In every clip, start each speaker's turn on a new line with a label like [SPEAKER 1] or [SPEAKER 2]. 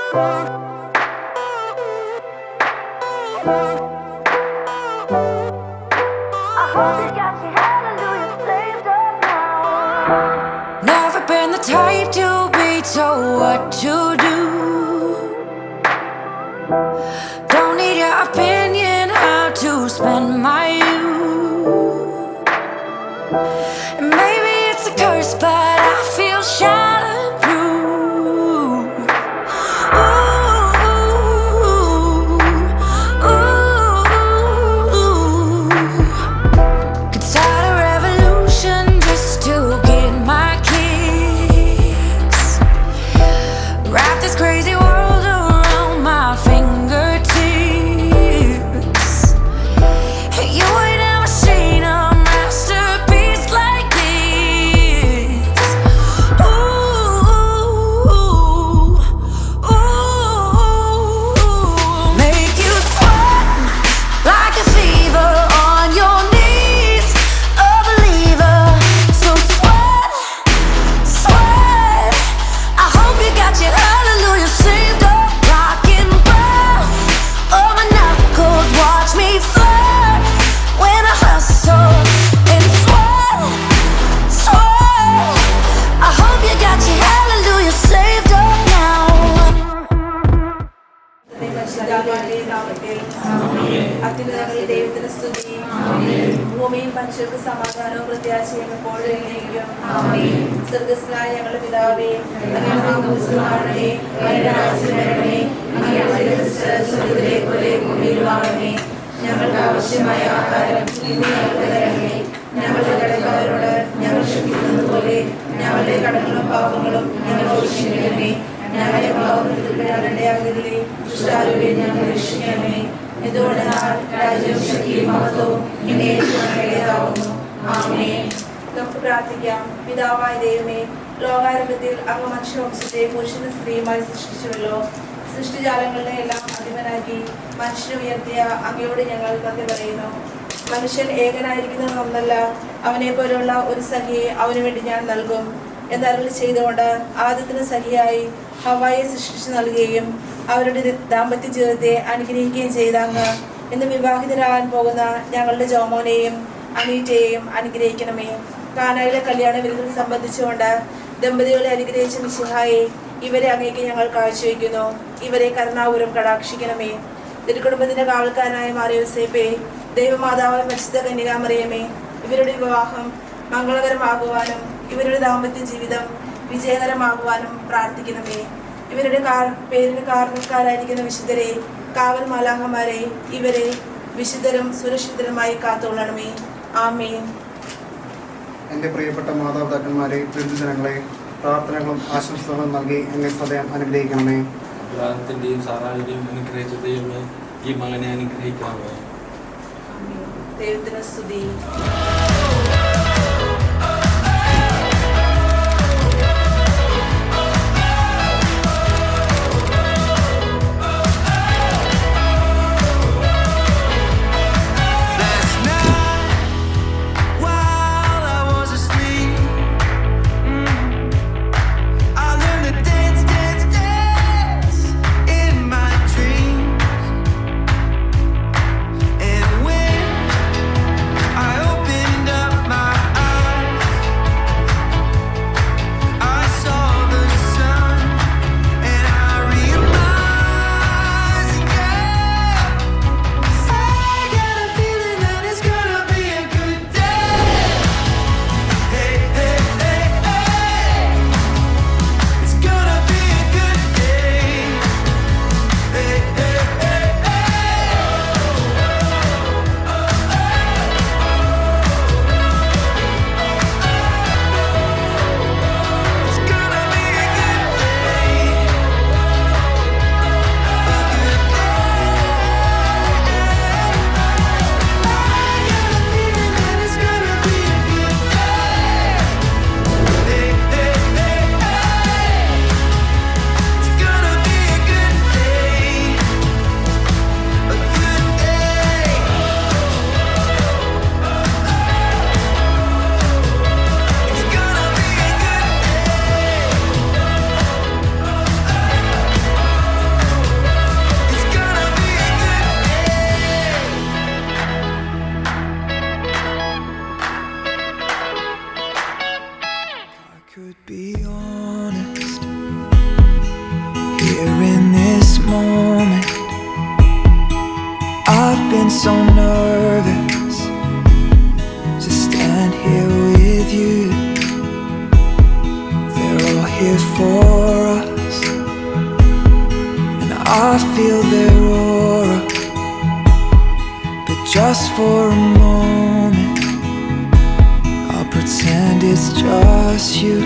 [SPEAKER 1] Never been the type to be told what to do. Don't need your opinion how to spend my youth. And maybe it's a curse, but I feel shatterproof. Could start a revolution just to get my kicks. Wrap this crazy world around my fingertips. You ain't never seen a masterpiece like this. Make you sweat like a fever on your knees, a believer. So sweat, sweat. I hope you got your hallelujah saved up, rockin' breath on my knuckles. Watch me flirt when I hustle and sweat, sweat. I hope you got your hallelujah saved up now.
[SPEAKER 2] പരിശുദ്ധാത്മാവിന്റെ നാമത്തിൽ അത്യുന്നതങ്ങളിൽ ദൈവത്തിന് സ്തുതി. ഭൂമിയും മനുഷ്യർക്ക് സമാധാനവും പ്രത്യാശയും എപ്പോഴും എന്നേക്കും. സ്വർഗ്ഗസ്ഥനായ ഞങ്ങളുടെ പിതാവേ, അങ്ങയുടെ നാമം പൂജിതമാകണമേ. അങ്ങയുടെ രാജ്യം വരണമേ. അങ്ങയുടെ തിരുമനസ്സ് സ്വർഗ്ഗത്തിലെ പോലെ ഭൂമിയിലുമാകണമേ. ഞങ്ങൾക്ക് ആവശ്യമായ ആഹാരം ഇന്ന് ഞങ്ങൾക്ക് തരണമേ. ഞങ്ങളുടെ കടക്കാരോട് ഞങ്ങൾ ക്ഷമിക്കുന്നത് പോലെ ഞങ്ങളുടെ കടങ്ങളും പാപങ്ങളും ഞങ്ങളോട് ക്ഷമിക്കണമേ. ഞങ്ങളുടെ പാപങ്ങളുടെ ദുഷ്ടാരൂപേ ഞങ്ങൾ രക്ഷിക്കണമേ. എന്തുകൊണ്ട് രാജ്യവും ശക്തിയും മഹത്വവും എന്നേക്കുമുള്ളതാകുന്നു. ആമേൻ. നമുക്ക് പ്രാർത്ഥിക്കാം. പിതാവായ ദൈവമേ, ലോകാരംഭത്തിൽ അങ്ങ് മനുഷ്യവംശത്തെ പുരുഷനും സ്ത്രീയുമായി സൃഷ്ടിച്ചുവല്ലോ. സൃഷ്ടിജാലങ്ങളുടെ എല്ലാം അധിപനാക്കി മനുഷ്യനെ ഉയർത്തിയ അങ്ങയോട് ഞങ്ങൾ നന്ദി പറയുന്നു. മനുഷ്യൻ ഏകനായിരിക്കുന്നതൊന്നല്ല, അവനെ പോലുള്ള ഒരു സഖിയെ അവന് വേണ്ടി ഞാൻ നൽകും എന്നരുളി ചെയ്തുകൊണ്ട് ആദ്യത്തിന് സഖിയായി ഹവ്വായെ സൃഷ്ടിച്ചു നൽകുകയും അവരുടെ ദാമ്പത്യ ജീവിതത്തെ അനുഗ്രഹിക്കുകയും ചെയ്ത അങ്ങ് ഇന്ന് വിവാഹിതരാകാൻ പോകുന്ന ഞങ്ങളുടെ ജോമോനെയും അനീറ്റയെയും അനുഗ്രഹിക്കണമേ. കാനായിലെ കല്യാണ വിരുന്നിൽ സംബന്ധിച്ചുകൊണ്ട് ദമ്പതികളെ അനുഗ്രഹിച്ച മിശിഹായെ ഇവരെ അങ്ങേക്ക് ഞങ്ങൾ കാഴ്ചവെക്കുന്നു. ഇവരെ കരുണാപൂരം കടാക്ഷിക്കണമേ. തിരുക്കുടുംബത്തിന്റെ കാവൽക്കാരനായ മാറിയോസേപ്പേ, ദൈവമാതാവായ പരിശുദ്ധ കന്യകാമറിയമേ, ഇവരുടെ വിവാഹം മംഗളകരമാകുവാനും ഇവരുടെ ദാമ്പത്യ ജീവിതം വിജയകരമാകുവാനും പ്രാർത്ഥിക്കണമേ. ഇവരുടെ പേരിന് കാരണക്കാരായിരിക്കുന്ന വിശുദ്ധരെ, കാവൽ മാലാഖമാരെ, ഇവരെ വിശുദ്ധരും സുരക്ഷിതരുമായി കാത്തുകൊള്ളണമേ. ആമേൻ.
[SPEAKER 3] എൻ്റെ പ്രിയപ്പെട്ട മാതാപിതാക്കന്മാരെ, പ്രതിദിനങ്ങളെ പ്രാർത്ഥനകളും ആശംസകളും നൽകി എന്നെ സദയം അനുഗ്രഹിക്കണമേ.
[SPEAKER 4] അബ്രാഹത്തിൻ്റെയും സാറാവിൻ്റെയും അനുഗ്രഹിച്ച ദൈവമേ, ഈ മകനെ അനുഗ്രഹിക്കണമേ.
[SPEAKER 2] ദൈവത്തിന് സ്തുതി.
[SPEAKER 5] I opened up here in this moment. I've been so nervous to stand here with you. They're all here for us, and I feel their aura. But just for a moment, I'll pretend it's just you.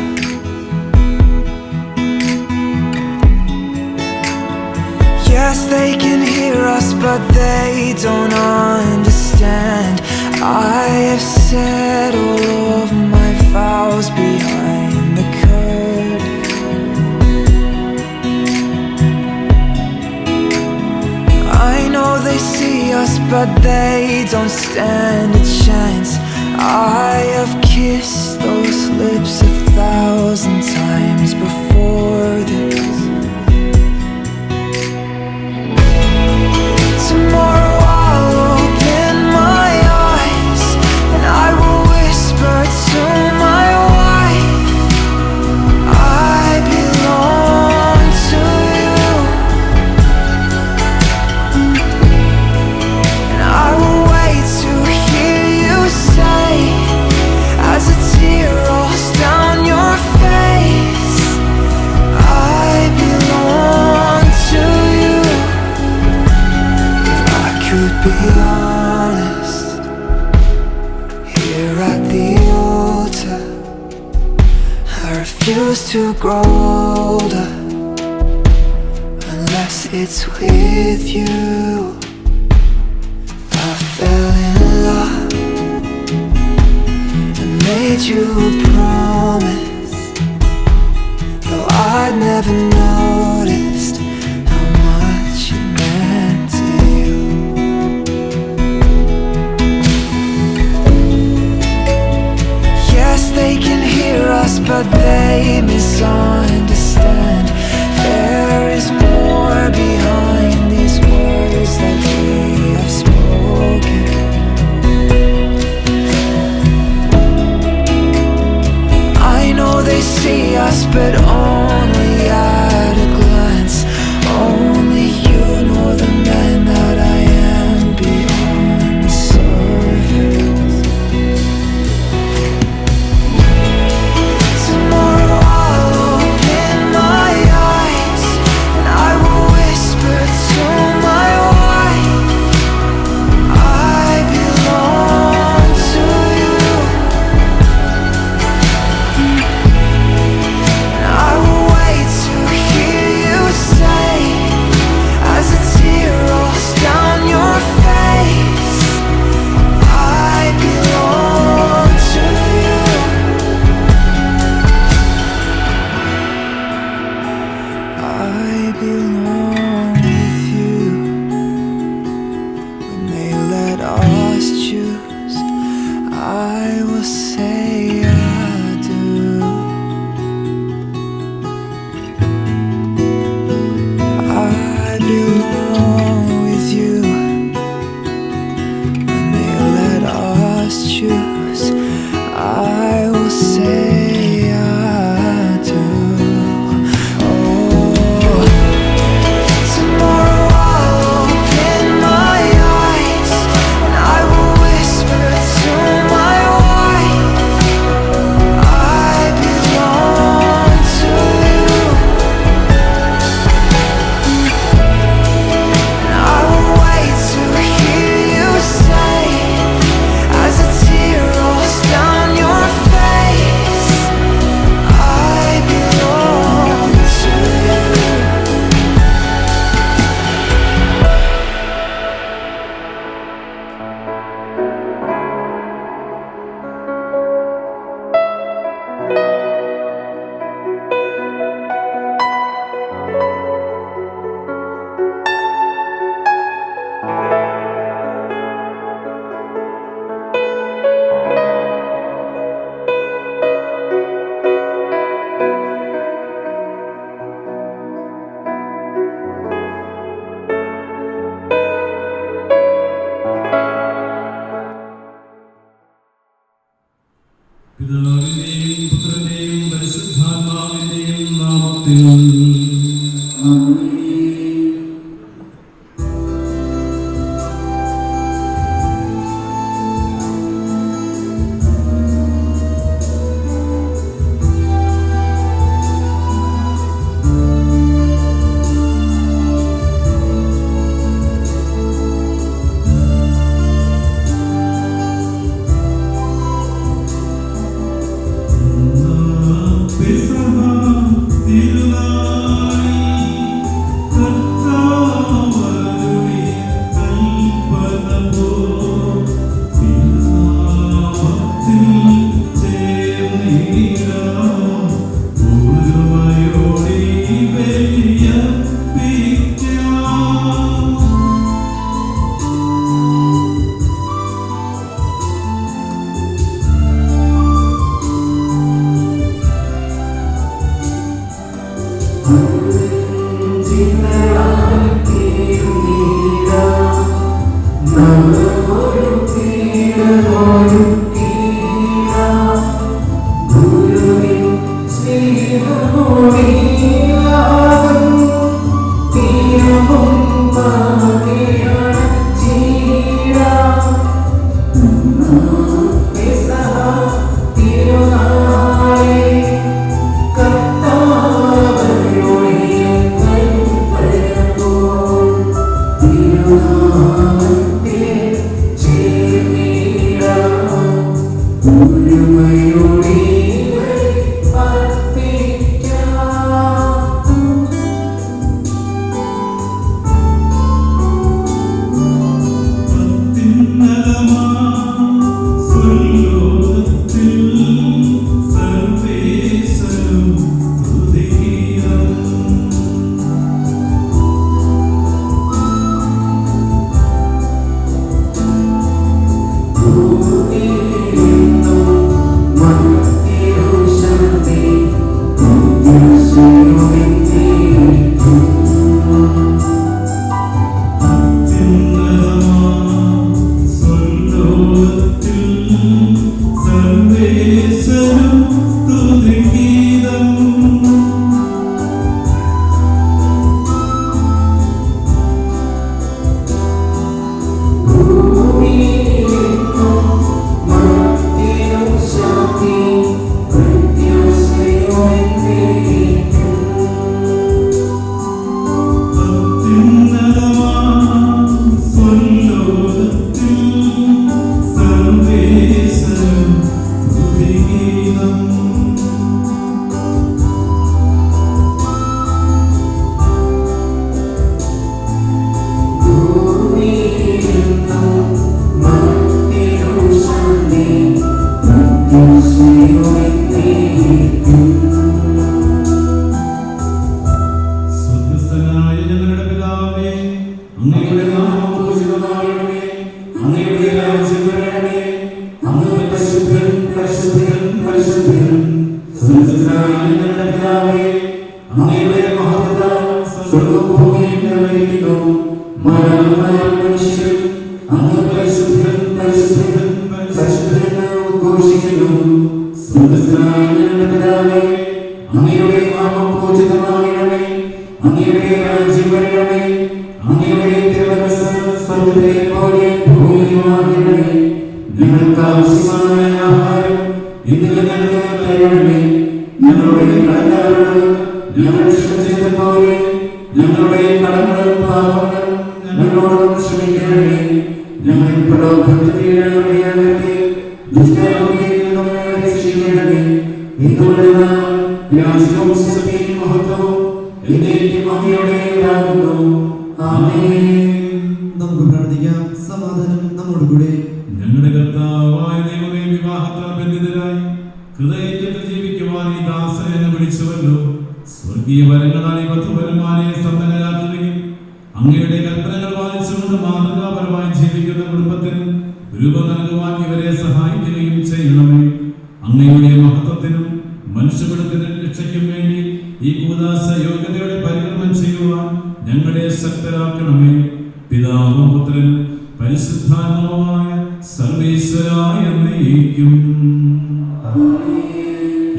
[SPEAKER 5] Yes, they can hear us, but they don't understand. I have said all of my vows behind the curtain. I know they see us, but they don't stand a chance. I have kissed those lips 1,000 times before this. Tomorrow I'll open my eyes and I will whisper to my wife, I belong to you. And I will wait to hear you say, as a tear rolls down your face, I belong to you. Could be honest, here at the altar, I refuse to grow older unless it's with you. I fell in love and made you a promise, though I'd never noticed how much it meant to you. They can hear us, but they misunderstand. There is more behind these words that we have spoken. I know they see us, but only at a glance. Only you know the man that I am beyond the surface.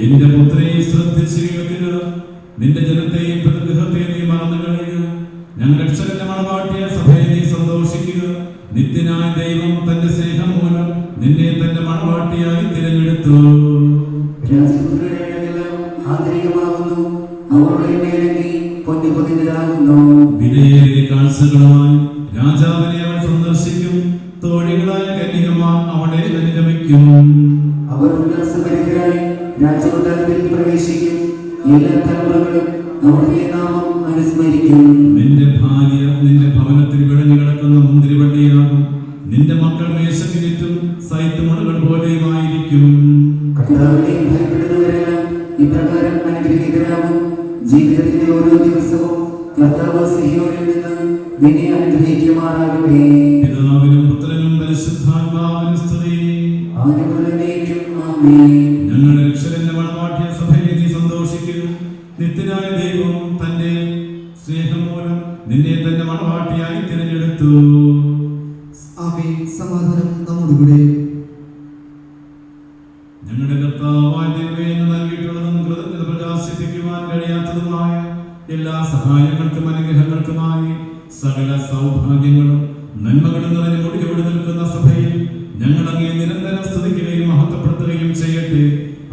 [SPEAKER 6] എന്റെ പുത്രയെ ശ്രദ്ധിച്ച് കേൾക്കുക. നിന്റെ ജനത്തെയും ഗൃഹത്തെ നീ മറന്നു നിത്യനായ ദൈവം തന്റെ സ്നേഹം മൂലം നിന്നെ തന്റെ മണവാട്ടിയായി തിരഞ്ഞെടുത്തു. വിലയേറിയ കാഴ്ചകളുമായി രാജാവിനെ അവൾ സന്ദർശിക്കും. തോഴികളായ കന്യകമാർ അവളെ അനുഗമിക്കും.
[SPEAKER 7] അവർ ഉല്ലാസഭരിതരായി രാജകൊട്ടാരത്തിൽ പ്രവേശിക്കും. എല്ലാ തലമുറകളും അവിടുത്തെ നാമം അനുസ്മരിക്കും.
[SPEAKER 6] നിന്റെ ഭാര്യ നിന്റെ ഭവനത്തിൽ വിളഞ്ഞു കിടക്കുന്ന മുന്തിരിവള്ളിയാകും. നിന്റെ മക്കൾ മേശക്കിരിറ്റും സൈത്തുമുളകൾ പോലെയുമായിരിക്കും.
[SPEAKER 7] കർത്താവിനെ ഭയപ്പെടുന്നവരെല്ലാം ഇപ്രകാരം അനുഗ്രഹീതരാകും. ജീവിതത്തിന്റെ ഓരോ ദിവസവും കർത്താവ് സിഹിയോനിൽ നിന്ന് നിന്നെ അനുഗ്രഹിക്കുമാറാകട്ടെ.
[SPEAKER 6] പിതാവിനും പുത്രനും പരിശുദ്ധാത്മാവിനും സ്തുതി. ഞങ്ങളുടെ രക്ഷകന്റെ മണവാട്ടിയ സഭയെ നീ സന്തോഷിക്കുന്നു. നിത്യനായ ദൈവം തന്റെ സ്നേഹം മൂലം നിന്നെ തന്റെ മണവാട്ടിയായി തിരഞ്ഞെടുത്തു.
[SPEAKER 7] സമാധാനം നമ്മോടുകൂടെ.
[SPEAKER 6] ഞങ്ങളുടെ കർത്താവായ ദൈവമേ, നൽകിയിട്ടുള്ളതും കൃതജ്ഞത പ്രകാശിപ്പിക്കുവാൻ കഴിയാത്തതുമായ എല്ലാ സഹായങ്ങൾക്കും അനുഗ്രഹങ്ങൾക്കുമായി സകല സൗഭാഗ്യങ്ങളും നന്മകളും നിറഞ്ഞു മുടിയോട് നിൽക്കുന്ന സഭയിൽ ഞങ്ങൾ അങ്ങേ നിരന്തരം സ്തുതിക്കുകയും മഹത്വപ്പെടുത്തുകയും ചെയ്യട്ടെ.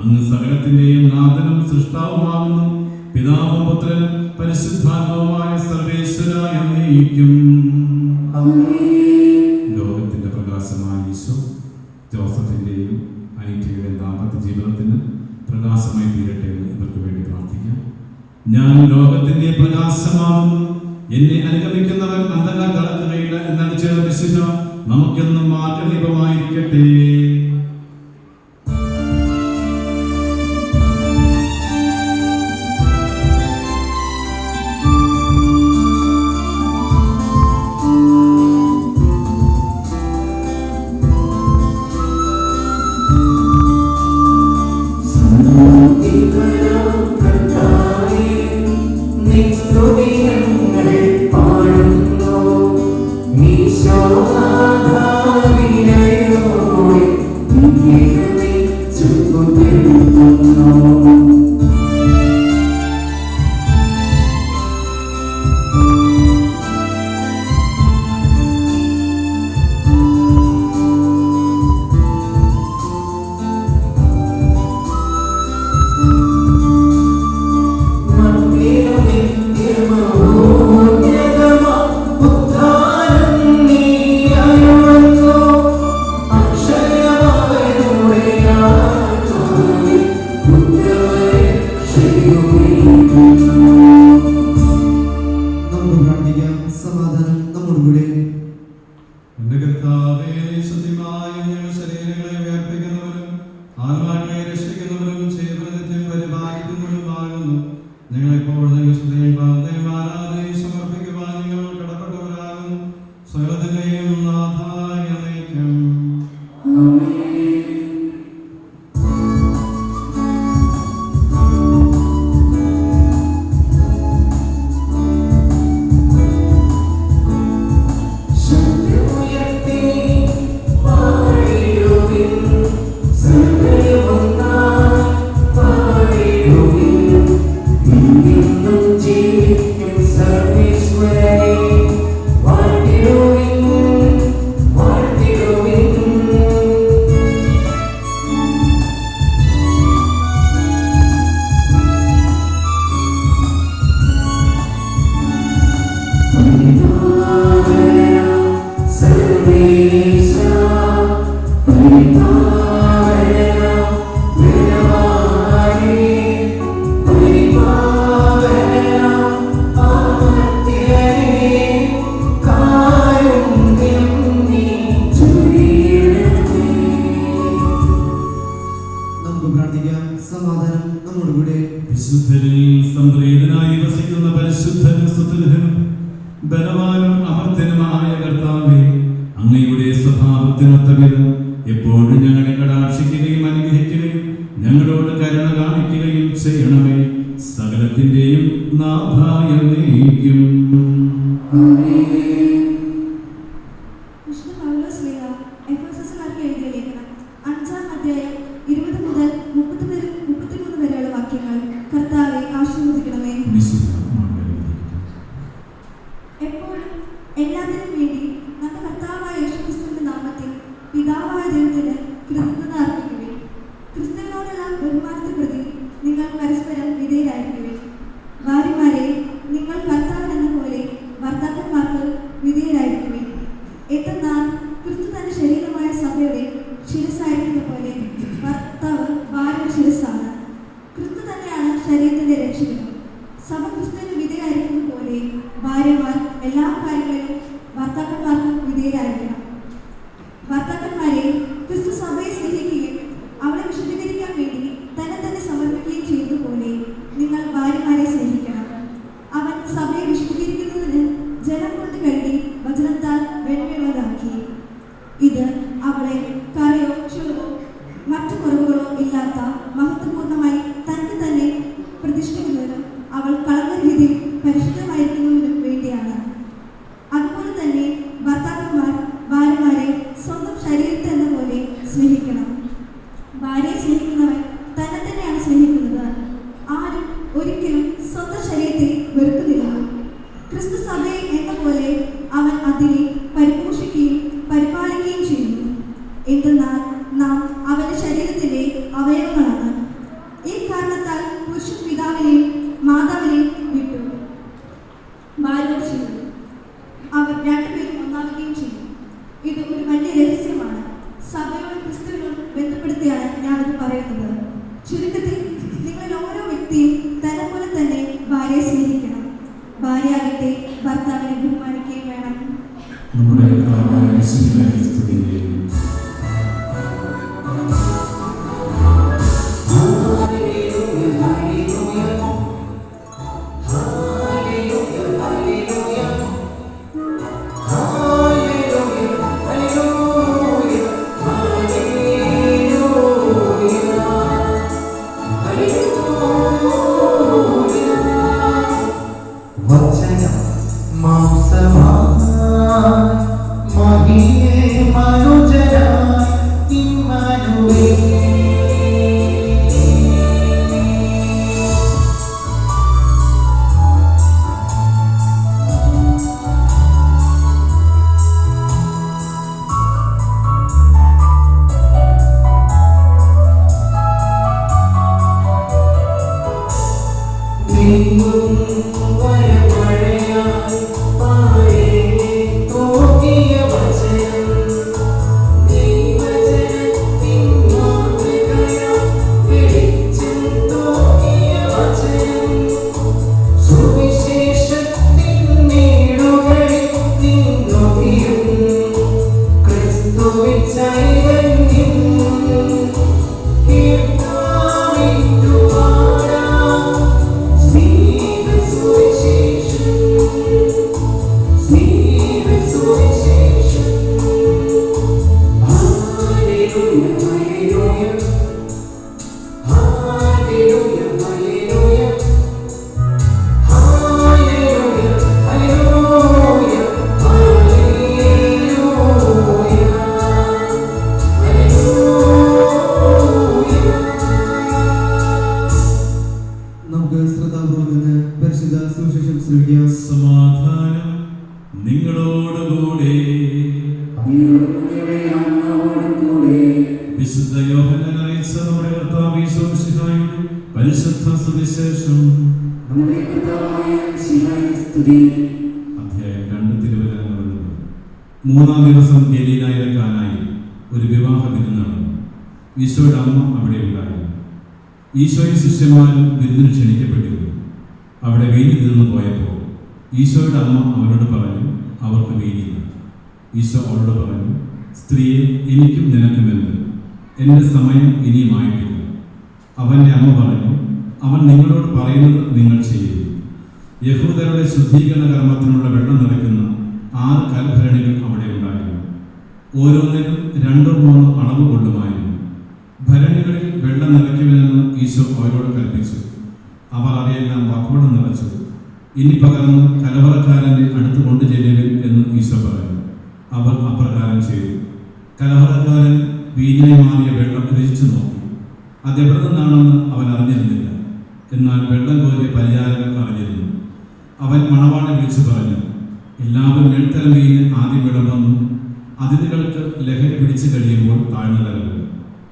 [SPEAKER 6] അങ്ങ് സകലത്തിന്റെയും നാഥനും സൃഷ്ടാവുമാകുന്നു. പിതാവും പുത്രനും പരിശുദ്ധാത്മാവുമായ സർവേശ്വര എന്നേക്കും. ലോകത്തിന്റെ പ്രകാശമായ ഈശോ ജോസഫിന്റെയും അനീറ്റയുടെയും ദാമ്പത്യ ജീവിതത്തിന് പ്രകാശമായി തീരട്ടെ എന്ന് ഇവർക്ക് വേണ്ടി പ്രാർത്ഥിക്കാം. ഞാൻ ലോകത്തിന്റെ പ്രകാശമാകുന്നു, എന്നെ അനുഗമിക്കുന്നവൻ അന്ധകാരം കടക്കുകയില്ല എന്നടിച്ച വിശ്വസിച്ച നമുക്കെന്നും മാർഗദീപമായിരിക്കട്ടെ. ബലവാനും അമർത്യനുമായ കർത്താവേ, അങ്ങയുടെ സ്വഭാവത്തിനൊത്തവിധം എപ്പോഴും ഞങ്ങളെ കടാക്ഷിക്കുകയും അനുഗ്രഹിക്കുകയും ഞങ്ങളോട് കരുണ കാണിക്കുകയും ചെയ്യണമേ. സകലത്തിന്റെയും നാഥായ നീക്കും.
[SPEAKER 8] എപ്പോഴും എല്ലാത്തിനും വേണ്ടി നമ്മുടെ കർത്താവായ ഭാര്യമാർ എല്ലാ കാര്യങ്ങളിലും ഭർത്താക്കന്മാർക്ക് വിധേയരായിരിക്കണം. ഭർത്താക്കന്മാരെ ക്രിസ്തു സഭയെ സ്നേഹിക്കുകയും അവളെ വിശദീകരിക്കാൻ വേണ്ടി തന്നെ സമർപ്പിക്കുകയും ചെയ്യുന്നതുപോലെ നിങ്ങൾ ഭാര്യമാരെ സ്നേഹിക്കണം. അവൻ സഭയെ വിശദീകരിക്കുന്നതിന് ജലം കൊണ്ട് കഴുകി വചനത്താൽ വെണ്മയുള്ളതാക്കി. ഇത് അവളെ കറയോ ചുവോ മറ്റു കുറവുകളോ ഇല്ലാത്ത മഹത്വപൂർണ്ണമായി തനിക്ക് തന്നെ പ്രതിഷ്ഠിക്കുന്നതിനും അവൾ കളങ്കരഹിതയും പരിശുദ്ധമായിരിക്കുന്നതിനും വേണ്ടിയാണ്. അതുപോലെ തന്നെ ഭർത്താക്കന്മാർ ഭാര്യമാരെ സ്വന്തം ശരീരത്തെ എന്ന പോലെ സ്നേഹിക്കണം. ഭാര്യയെ സ്നേഹിക്കുന്നവൻ തന്നെ തന്നെയാണ് സ്നേഹിക്കുന്നത്. ആരും ഒരിക്കലും സ്വന്തം ശരീരത്തെ വെറുക്കുന്നില്ല. ക്രിസ്തു സഭയെ എന്ന പോലെ അവൻ അതിനെ പരിപോഷിക്കുകയും പരിപാലിക്കുകയും ചെയ്യുന്നു. എന്തെന്നാൽ നാം അവന്റെ ശരീരത്തിന്റെ അവയവങ്ങളാണ്. ഈ കാരണത്താൽ പുരുഷൻ പിതാവിനെയും മാതാവിനെയും വിട്ടു ഭാര്യയോട് ചെയ്തു. അവർ രണ്ടുപേരും ഒന്നാവുകയും ചെയ്യും. ഇത് ഒരു വലിയ രഹസ്യമാണ്. സഭയോടും ക്രിസ്തുവിനോടും ബന്ധപ്പെടുത്തിയാണ് ഞാനിത് പറയുന്നത്. ചുരുക്കത്തിൽ നിങ്ങളിൽ ഓരോ വ്യക്തിയും തന്നെ പോലെ തന്നെ ഭാര്യയെ സ്നേഹിക്കണം. ഭാര്യയാകട്ടെ ഭർത്താവിനെ ബഹുമാനിക്കുകയും വേണം.
[SPEAKER 6] നമ്മുടെ കർത്താവായ യേശുവിനെ സ്തുതിക്കുന്നു. സമാധാനം നിങ്ങളോടുകൂടെ. വിശുദ്ധ യോഹന്നാൻ അറിയിച്ച നമ്മുടെ കർത്താവ് യേശു മിശിഹായുടെ പരിശുദ്ധ സുവിശേഷം അധ്യായം 2 തിരുവചനങ്ങൾ. 3-ാം ദിവസം ഗലീലായിലെ കാനായിൽ ഒരു വിവാഹ വിരുന്ന് നടന്നു. ഈശോയുടെ അമ്മ അവിടെ ഉണ്ടായിരുന്നു. ഈശോയും ശിഷ്യന്മാരും വിരുന്നിന് ക്ഷണിക്കപ്പെട്ടിരുന്നു. അവിടെ വീഞ്ഞു തീർന്നു പോയപ്പോൾ ഈശോയുടെ അമ്മ അവരോട് പറഞ്ഞു, അവർക്ക് വീഞ്ഞില്ല. ഈശോ അവരോട് പറഞ്ഞു, സ്ത്രീയെ, എനിക്കും നിനക്കും എന്ത്? എൻ്റെ സമയം ഇനിയുമായിട്ടില്ല. അവൻ്റെ അമ്മ പറഞ്ഞു, അവൻ നിങ്ങളോട് പറയുന്നത് നിങ്ങൾ ചെയ്യൂ. യഹൂദരുടെ ശുദ്ധീകരണ കർമ്മത്തിനുള്ള വെള്ളം നിറയ്ക്കുന്ന 6 കൽഭരണികൾ അവിടെ ഉണ്ടായിരുന്നു. ഓരോന്നിനും 2-3 അളവ് കൊള്ളുമായിരുന്നു. ഭരണികളിൽ വെള്ളം നിറയ്ക്കുമെന്ന് ഈശോ അവരോട് കൽപ്പിച്ചു. അവർ അവയെല്ലാം വക്കോളം നിറച്ചു. ഇനി പകർന്ന് കലവറക്കാരൻ്റെ അടുത്ത് കൊണ്ടു ചെല്ലുവിൻ എന്ന് ഈശോ പറഞ്ഞു. അവർ അപ്രകാരം ചെയ്തു. കലവറക്കാരൻ വീഞ്ഞായി മാറിയ വെള്ളം രുചിച്ചു നോക്കി. അതെവിടെ നിന്നാണെന്ന് അവൻ അറിഞ്ഞിരുന്നില്ല. എന്നാൽ വെള്ളം കോരിയ പരിചാരകർ അറിഞ്ഞിരുന്നു. അവൻ മണവാളനെ വിളിച്ചു പറഞ്ഞു, എല്ലാവരും എഴുത്തരം വീഞ്ഞ് ആദ്യം വിളമ്പുന്നു. അതിഥികൾക്ക് ലഹരി പിടിച്ചു കഴിയുമ്പോൾ താഴ്ന്നു തരരുത്.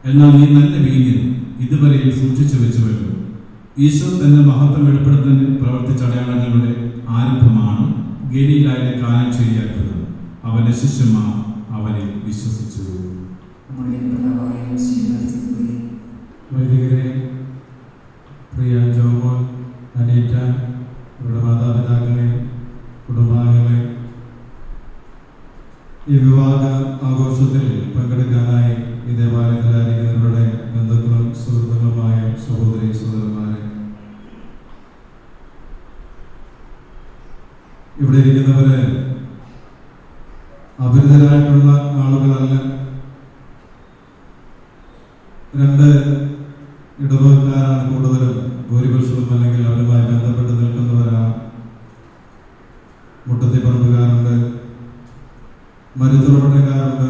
[SPEAKER 6] എന്നാൽ നീ നല്ല വീഞ്ഞ് ഇതുവരെയും സൂക്ഷിച്ചു വെച്ചുവല്ലോ. ഈശോ തന്റെ മഹത്വം വെളിപ്പെടുത്തുന്നതിന് പ്രവർത്തിച്ച അടയാളങ്ങളുടെ ആരംഭമാണ് ഗലീലായിലെ കാനാ ശരിയാക്കുന്നത്. അവന്റെ ശിഷ്യന്മാർ അവനിൽ വിശ്വസിച്ചു. വൈദികരെ, പ്രിയ ജോമോൻ, അനീറ്റ, ഇവിടെ മാതാപിതാക്കളെ, ആഘോഷത്തിൽ പങ്കെടുക്കാനായി ഈ ദേവാലയത്തിലായിരിക്കുന്നവരുടെ ബന്ധുക്കളും സുഹൃത്തുക്കളുമായ സഹോദരി സഹോദരന്മാരെ, ഇവിടെ ഇരിക്കുന്നവര് അപരിചിതരായിട്ടുള്ള ആളുകളല്ല. 2 ഇടവകക്കാരാണ് കൂടുതലും, ഭൂരിപക്ഷവും അല്ലെങ്കിൽ അവരുമായി ബന്ധപ്പെട്ട് നിൽക്കുന്നവരാണ്. മുട്ടത്തിപ്പറമ്പുകാരുണ്ട്, മരുത്തുറപ്പടക്കാരുണ്ട്,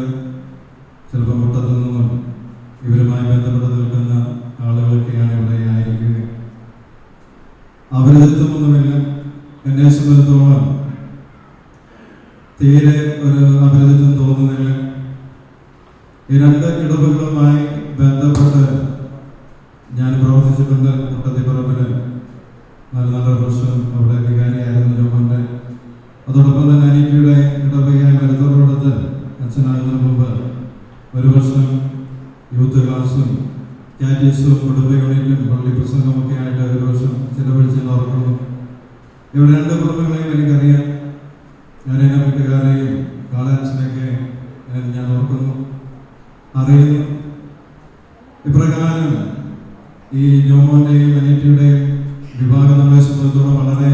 [SPEAKER 6] ചിലപ്പോൾ മുട്ടത്തു നിന്നും ഇവരുമായി ബന്ധപ്പെട്ട് നിൽക്കുന്ന ആളുകളൊക്കെയാണ് ഇവിടെ ആയിരിക്കുക. അപരിചിതത്വമൊന്നുമില്ല. എന്നെ സംബന്ധിച്ചിടത്തോളം തീരെ ഒരു അപരിചിതം തോന്നുന്നില്ല. ഈ 2 ഇടവകളുമായി ബന്ധപ്പെട്ട് ഞാൻ പ്രവർത്തിച്ചിട്ടുണ്ട്. മുട്ടത്തിപ്പറമ്പിൽ 4 വർഷം അവിടെ വികാരിയായിരുന്നു ജോമോൻ്റെ. അതോടൊപ്പം തന്നെ അനീറ്റയുടെ ഇടവകയായ മരുത്തോടടുത്ത് അച്ഛനാകുന്നതിന് മുമ്പ് 1 വർഷം യൂത്ത് ക്ലാസ്സും കാറ്റീസും കുടുംബ യൂണിറ്റും പള്ളി പ്രസംഗമൊക്കെ ആയിട്ട് 1 വർഷം ചിലവഴിച്ചെന്ന് ഓർക്കുന്നു. ഇവിടെ 2 കുടുംബങ്ങളെയും എനിക്കറിയാം. ഞാൻ എൻ്റെ വീട്ടുകാരെയും കാളാൻസിനെയൊക്കെ ഞാൻ ഓർക്കുന്നു, അറിയുന്നു. ഇപ്രകാരം ഈ ജോമോൻ്റെയും അനീറ്റയുടെയും വിവാഹം നമ്മളെ സംബന്ധിച്ചോളം വളരെ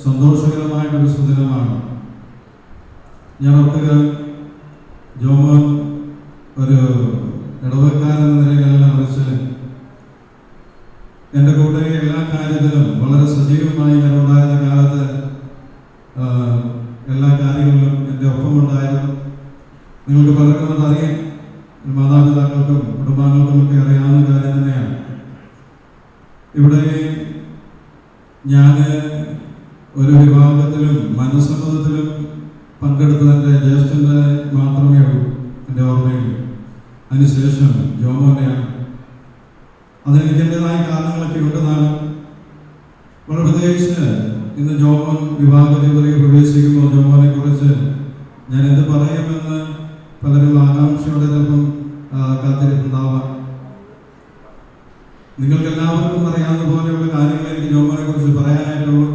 [SPEAKER 6] സന്തോഷകരമായിട്ടൊരു സുദിനമാണ്. ഞാൻ ഓർക്കുക, ജോമോൻ ഒരു ഇടവക്കാരെന്ന നിലയിലല്ല, മറിച്ച് എൻ്റെ കൂടെ എല്ലാ കാര്യത്തിലും വളരെ സജീവമായി ഞാൻ ഉണ്ടായിരുന്ന കാലത്ത് എല്ലാ കാര്യങ്ങളിലും എൻ്റെ ഒപ്പമുണ്ടായിരുന്നു. നിങ്ങൾക്ക് പലർക്കും അതറിയാം, മാതാപിതാക്കൾക്കും കുടുംബാംഗങ്ങൾക്കുമൊക്കെ അറിയാവുന്ന കാര്യം തന്നെയാണ്. ഇവിടെ ഞാൻ ഒരു വിവാഹത്തിലും മനസ്സമ്മതത്തിലും പങ്കെടുത്തതിൻ്റെ ജ്യേഷ്ഠൻ്റെ മാത്രമേ ഉള്ളൂ എൻ്റെ ഓർമ്മയിൽ. അതിനുശേഷം ജോമോൻ്റെയാണ്. അതിനെനിക്ക് എൻ്റെതായ കാരണങ്ങളൊക്കെ ഉണ്ടെന്നാണ്. വളരെ പ്രത്യേകിച്ച് ഇന്ന് ജോമോൻ വിവാഹ ജീവിതത്തിലേക്ക് പ്രവേശിക്കുമ്പോൾ ജോമോനെ കുറിച്ച് ഞാൻ എന്ത് പറയുമെന്ന് പലരും ആകാംക്ഷയോടെ ചിലപ്പം കാത്തിരിപ്പുണ്ടാവാം. നിങ്ങൾക്കെല്ലാവർക്കും അറിയാവുന്ന പോലെയുള്ള കാര്യങ്ങൾ എനിക്ക് ജോമോനെ കുറിച്ച് പറയാനായിട്ടുള്ളൂ.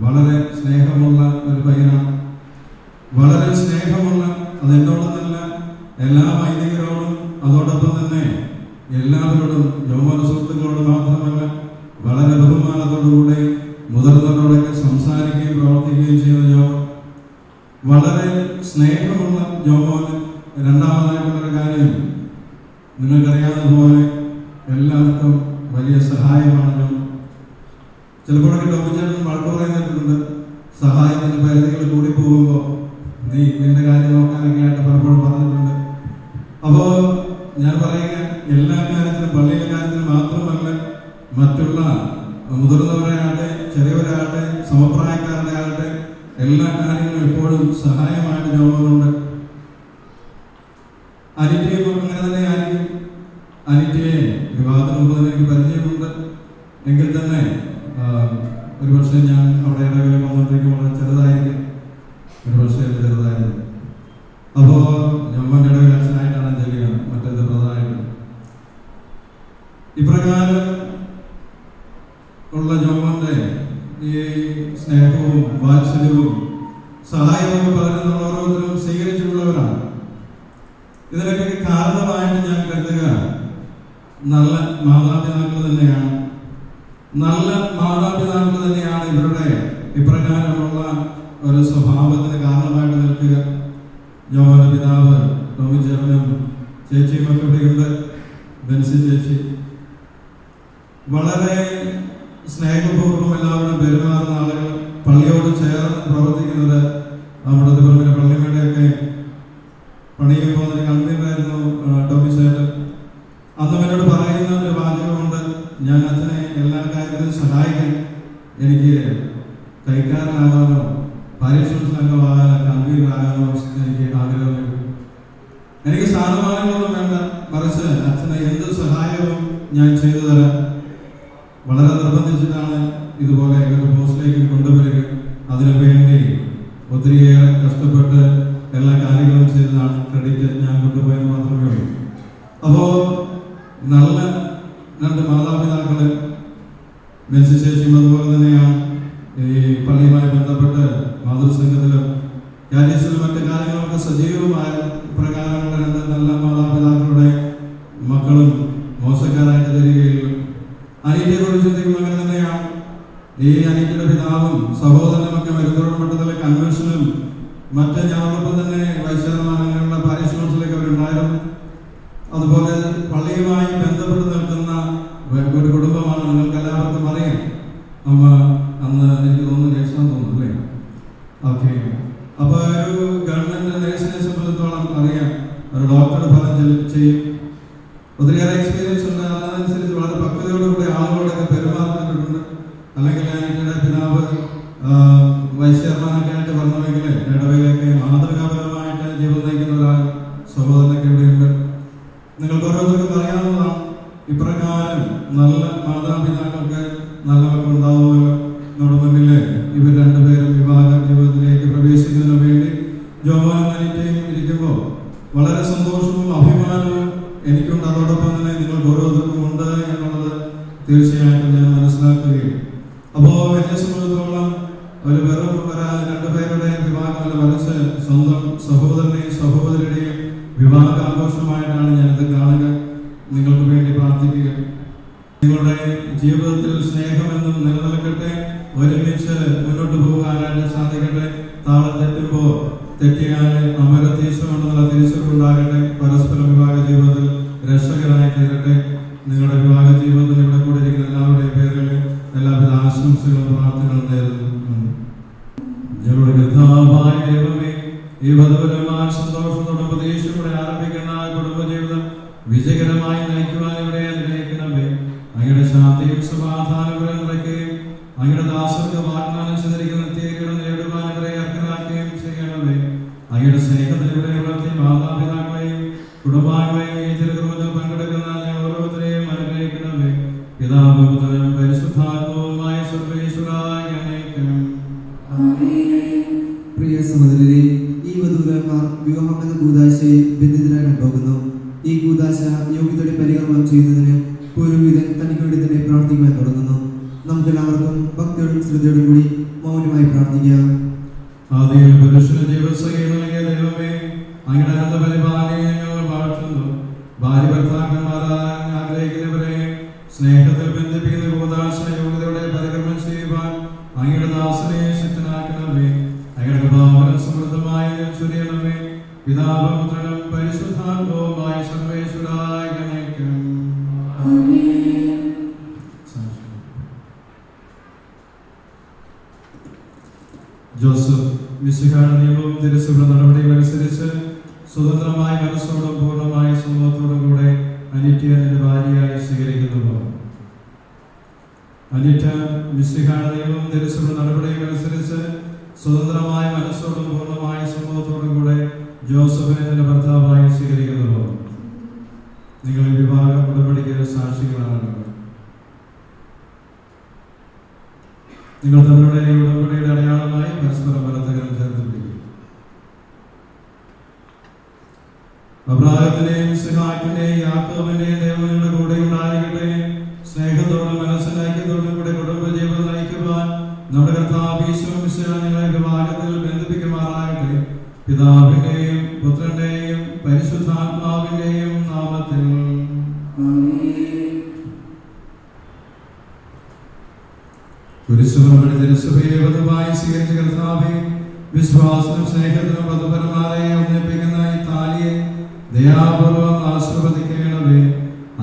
[SPEAKER 6] വളരെ സ്നേഹമുള്ള ഒരു പയ്യനാണ്, വളരെ സ്നേഹമുള്ള, അതെന്നോടൊന്നല്ല എല്ലാ വൈദികരോടും അതോടൊപ്പം തന്നെ എല്ലാവരോടും, ജോമോന്റെ സുഹൃത്തുക്കളോട് മാത്രമല്ല വളരെ ബഹുമാനത്തോടുകൂടെ മുതിർന്നവരോടൊക്കെ സംസാരിക്കുകയും പ്രവർത്തിക്കുകയും ചെയ്യുന്ന ജോമോൻ. വളരെ സ്നേഹമുള്ള ജോമോന് രണ്ടാമതായിട്ടുള്ളൊരു കാര്യം, നിങ്ങൾക്കറിയാവുന്ന പോലെ എല്ലാവർക്കും വലിയ സഹായമാണ് ജോമോൻ. ചിലപ്പോഴൊക്കെ ടോമിച്ചേട്ടൻ വഴക്ക് പറയുന്നിട്ടുണ്ട്, സഹായത്തിൻ്റെ പരിധികൾ കൂടി പോകുമ്പോൾ നീ നിന്റെ കാര്യം നോക്കാനൊക്കെ ആയിട്ട് പലപ്പോഴും പറഞ്ഞിട്ടുണ്ട്. അപ്പോൾ ഞാൻ പറയുക, എല്ലാ കാര്യത്തിലും, പള്ളിയിലെ കാര്യത്തിൽ മാത്രമല്ല, മറ്റുള്ള മുതിർന്നവരാകട്ടെ ചെറിയവരാകട്ടെ സമപ്രായക്കാരുടെ ആകട്ടെ എല്ലാ കാര്യങ്ങളും എപ്പോഴും സഹായമായിട്ട് ജോമോനുണ്ട്. അനിറ്റയെ അങ്ങനെ തന്നെ ആയിരിക്കും. അനിറ്റയെ വിവാഹത്തിന് മുമ്പ് തന്നെ എനിക്ക് പരിചയമുണ്ട്. എങ്കിൽ തന്നെ ഒരു പക്ഷേ ഞാൻ അവിടെ ഇടവേള വന്നപ്പോഴേക്കും വളരെ ചെറുതായിരിക്കും, ഒരു പക്ഷേ ചെറുതായിരുന്നു. അപ്പോൾ ജോമോൻ്റെ ഇടവേള അച്ഛനായിട്ടാണ് ചെല്ലുക, മറ്റേത് ബ്രദറായിട്ട്. ഇപ്രകാരം ഉള്ള ജോമോൻ്റെ ഈ സ്നേഹവും വാത്സല്യവും സഹായവും പലരും നമ്മൾ ഓരോരുത്തരും സ്വീകരിച്ചിട്ടുള്ളവരാണ്. ഇതിനൊക്കെ കാരണമായിട്ട് ഞാൻ കരുതുക നല്ല മാതാപിതാക്കൾ തന്നെയാണ്. നല്ല മാതാപിതാക്കൾ തന്നെയാണ് ഇവരുടെ ഇപ്രകാരമുള്ള ഒരു സ്വഭാവത്തിന് കാരണമായിട്ട് നിൽക്കുക. ജോമോന്റെ പിതാവ് ടോമിച്ചേട്ടനും ചേച്ചിയും ഒക്കെ ഇവിടെയുണ്ട്. ബെൻസി ചേച്ചി വളരെ സ്നേഹപൂർവ്വം എല്ലാവരും പെരുമാറുന്ന ആളുകൾ, പള്ളിയോട് ചേർന്ന് പ്രവർത്തിക്കുന്നത്. അവിടുത്തെ പറമ്പിലെ പള്ളിമേടയൊക്കെ പണിയുമ്പോൾ അതിന് കൺവീനറായിരുന്നു ടോമിച്ചേട്ടൻ. അന്ന് എന്നോട് പറയുന്ന ഒരു വാചകമുണ്ട്, ഞാൻ അച്ഛനെ എല്ലാ കാര്യത്തിലും സഹായിക്കാൻ, എനിക്ക് കൈക്കാരനാകാനോ പാരിഷ് അംഗമാകാനോ കൺവീനറാകാനോ എനിക്ക് ആഗ്രഹമില്ല. എനിക്ക് സ്ഥാനമാനങ്ങളൊന്നും വേണ്ട, മറിച്ച് അച്ഛനെ എന്ത് സഹായവും ഞാൻ ചെയ്തു തരാം. വളരെ നിർബന്ധിച്ചിട്ടാണ് ഇതുപോലെ ഒരു പോസ്റ്റിലേക്ക് കൊണ്ടുവരിക. അതിനുവേണ്ടി ഒത്തിരിയേറെ കഷ്ടപ്പെട്ട് എല്ലാ കാര്യങ്ങളും ചെയ്തതാണ്. ക്രെഡിറ്റ് ഞാൻ കൊണ്ടുപോയെന്ന് മാത്രമേ ഉള്ളൂ. അപ്പോൾ നല്ല 2 മാതാപിതാക്കള്, ബെൻസി ചേച്ചിയും അതുപോലെ തന്നെയാണ് ഈ പള്ളിയുമായി ബന്ധപ്പെട്ട് മാതൃസംഘത്തിലും കാറ്റീസിലും മറ്റു കാര്യങ്ങളൊക്കെ സജീവമായ ഇപ്രകാരമുള്ള പെരുന്തോട് മണ്ഡലത്തിലെ കൺവെൻഷനും മറ്റ് ഞങ്ങളൊപ്പം തന്നെ വൈശ്വരമാനങ്ങളുള്ള പാരിഷ് കൗൺസിലൊക്കെ അവരുണ്ടായിരുന്നു. അതുപോലെ പള്ളിയുമായി ബന്ധപ്പെട്ട് നിൽക്കുന്ന ഒരു കുടുംബമാണ്, നിങ്ങൾക്ക് എല്ലാവർക്കും അറിയാം. അമ്മ അന്ന് എനിക്ക് തോന്നുന്നു നേഴ്സാന്ന് തോന്നുന്നു അല്ലേ? ഓക്കെ. അപ്പോൾ ഒരു ഗവൺമെൻറ് നേഴ്സിനെ സംബന്ധിച്ചോളം അറിയാം, ഒരു ഡോക്ടറുടെ ഫലം ചെയ്യും. ഒത്തിരിയേറെ എക്സ്പീരിയൻസ് ഉണ്ട്. അതനുസരിച്ച് വളരെ പക്വതയോടുകൂടി ആളുകളോടൊക്കെ പെരുമാറുന്നിട്ടുണ്ട്. അല്ലെങ്കിൽ എൻ്റെ പിതാവ് വൈസ് ചെയർമാനൊക്കെ ആയിട്ട് വരണമെങ്കിൽ ഇടവയിലൊക്കെ മാതൃകാപരമായിട്ട് ജീവിതം നയിക്കുന്ന ഒരാൾ സഹോദരനൊക്കെ ഇവിടെയുണ്ട്. നിങ്ങൾക്ക് ഓരോരുത്തർക്കും അറിയാവുന്നതാണ്. ഇപ്രകാരം നല്ല മാതാപിതാക്കൾക്ക് നല്ല മക്കളുണ്ടാവുമല്ലോ. നമ്മുടെ മുന്നിൽ ഇവർ രണ്ടുപേരും വിവാഹ ജീവിതത്തിലേക്ക് പ്രവേശിക്കുന്നതിന് വേണ്ടി ജോമോനും അനിറ്റയും ഇരിക്കുമ്പോൾ വളരെ സന്തോഷവും അഭിമാനവും എനിക്കുണ്ട്. അതോടൊപ്പം തന്നെ നിങ്ങൾക്ക് ഓരോരുത്തർക്കും ഉണ്ട് എന്നുള്ളത് തീർച്ചയായിട്ടും ഞാൻ മനസ്സിലാക്കുകയും, അപ്പോൾ എന്നെ സംബന്ധിച്ചിടത്തോളം ഒരു വെറും രണ്ടുപേരുടെ വിവാഹമല്ല, മറിച്ച് സ്വന്തം സഹോദരനെയും സഹോദരിയുടെയും വിവാഹ ആഘോഷമായിട്ടാണ് ഞാനിത് കാണുക. നിങ്ങൾക്ക് വേണ്ടി പ്രാർത്ഥിക്കുക. നിങ്ങളുടെ ജീവിതത്തിൽ സ്നേഹമെന്നും നിലനിൽക്കട്ടെ. ഒരുമിച്ച് മുന്നോട്ട് പോകാനായിട്ട് സാധിക്കട്ടെ. താളം തെറ്റുമ്പോൾ തെറ്റിയാൽ അമരതീശമെന്നുള്ള തിരിച്ചറിവുണ്ടാകട്ടെ. പരസ്പരം വിവാഹ ജീവിതത്തിൽ രക്ഷകരായി തീരട്ടെ. നിങ്ങളുടെ വിവാഹ ജീവിതത്തിൽ ഇവിടെ കൂടെ ഇരിക്കുന്ന എല്ലാവരുടെയും പേരിൽ എല്ലാവിധ ആശംസകളും പ്രാർത്ഥനകളും നേരുന്നു. ഞങ്ങളുടെ കർത്താവായ ദൈവമേ, ഈ വധുപരമായ സന്തോഷത്തോടെ പ്രതീക്ഷയോടെ ആരംഭിക്കുന്ന കുടുംബജീവിതം വിജയകരമായി നയിക്കുവാൻ ഇവിടെ അനുഗ്രഹിക്കണമേ. അങ്ങയുടെ ശാന്തിയും സമാധാനവും നിറയ്ക്കുകയും അങ്ങയുടെ ദാസർക്ക് വാഗ്ദാനം ചെയ്തിരിക്കുന്ന തീരുകൾ നേടുവാൻ ഇവരെ അർഹരാക്കുകയും ചെയ്യണമേ. അങ്ങയുടെ സ്നേഹത്തിൽ ഇവിടെ വളർത്തിയ മാതാപിതാക്കളെയും കുടുംബാംഗങ്ങളെയും ഈ തിരുക്കർമ്മത്തിൽ പങ്കെടുക്കുന്ന ഞങ്ങൾ ഓരോരുത്തരെയും അനുഗ്രഹിക്കണമേ. പിതാവും പുത്രനും പരിശുദ്ധാത്മാവുമായ സർവേശ്വരായ എന്നേക്കും.
[SPEAKER 7] പ്രിയ സഹോദരരെ, ഈ വധൂവരന്മാർ വിവാഹം എന്ന കൂദാശയെ ബന്ധിതരാകാൻ പോകുന്നു. ഈ കൂദാശ യോഗ്യതയുടെ പരികർമ്മം ചെയ്യുന്നതിന് പുരോഹിതൻ തനിക്ക് വേണ്ടി തന്നെ പ്രാർത്ഥിക്കാൻ തുടങ്ങുന്നു. നമുക്കെല്ലാവർക്കും ഭക്തിയോടും ശ്രദ്ധയോടും കൂടി മൗനമായി പ്രാർത്ഥിക്കാം.
[SPEAKER 6] ആദ്യം പുരുഷന് ജീവസഖ്യം നൽകിയ ദൈവമേ, അങ്ങയുടെ അനന്തപരിപാലനയെ ഞങ്ങൾ വാഴ്ത്തുന്നു. ഭാര്യ ഭർത്താക്കന്മാരാൻ ആഗ്രഹിക്കുന്നവരെ സ്നേഹത്തിൽ ബന്ധിപ്പിക്കുന്ന കൂദാശ യോഗ്യതയോടെ പരികർമ്മം ചെയ്യുവാൻ അങ്ങയുടെ ദാസനെ ശക്തനാക്കണമേ. അങ്ങയുടെ കൃപാവരം സമൃദ്ധമായി ചൊരിയണമേ. പിതാവും പുത്രനും പരിശുദ്ധാത്മാവുമായ സർവേശ്വരായ എന്നേക്കും. ജോസഫ് മിശിഹായുടെ നിയമവും തിരുസഭ നടപടികൾ അനുസരിച്ച് സ്വതന്ത്രമായ മനസ്സോടും പൂർണ്ണമായ സമൂഹത്തോടും കൂടെ അനിറ്റയുടെ ഭാര്യയായി സ്വീകരിക്കുന്നു. അനിറ്റ മിശിഹായുടെ നിയമവും തിരുസഭ നടപടികൾ അനുസരിച്ച് സ്വതന്ത്രമായ മനസ്സോടും പൂർണ്ണമായ സമൂഹത്തോടും കൂടെ ജോസഫിനെ തന്റെ ഭർത്താവായി സ്വീകരിക്കുന്നു. നിങ്ങൾ വിവാഹ ഉടമ്പടിക്ക് സാക്ഷികളാണ്. നിങ്ങൾ തങ്ങളുടെ ഉടമ്പടിയുടെ അടയാളമായി പരസ്പരം ബലത്തകരം ചേർത്ത് പിടിക്കും. അബ്രാഹത്തിന്റെയും ഇസ്ഹാക്കിന്റെയും യാക്കോബിന്റെയും ദൈവം നിങ്ങളുടെ കൂടെ ഉണ്ടായിരിക്കട്ടെ. സ്നേഹത്തോടും മനസ്സിന്റെ ഐക്യത്തോടും കൂടെ കുടുംബജീവിതം നയിക്കുവാൻ നമ്മുടെ കർത്താവ് ഈശോ മിശിഹാ നിങ്ങളെ വിവാഹത്തിൽ ബന്ധിപ്പിക്കുമാറാകട്ടെ. പിതാവിന്റെയും പുത്രന്റെയും പരിശുദ്ധാത്മാവിന്റെയും നാമത്തിൽ. കുരിശുമരണ തിരുസഭയെ വധുവായി സ്വീകരിച്ച കർത്താവേ, വിശ്വാസത്തിനും സ്നേഹത്തിനും വധുവരന്മാരെ ഒന്നിപ്പിക്കുന്ന ഈ താലിയെ ദയാപൂർവം ആശീർവദിക്കണമേ.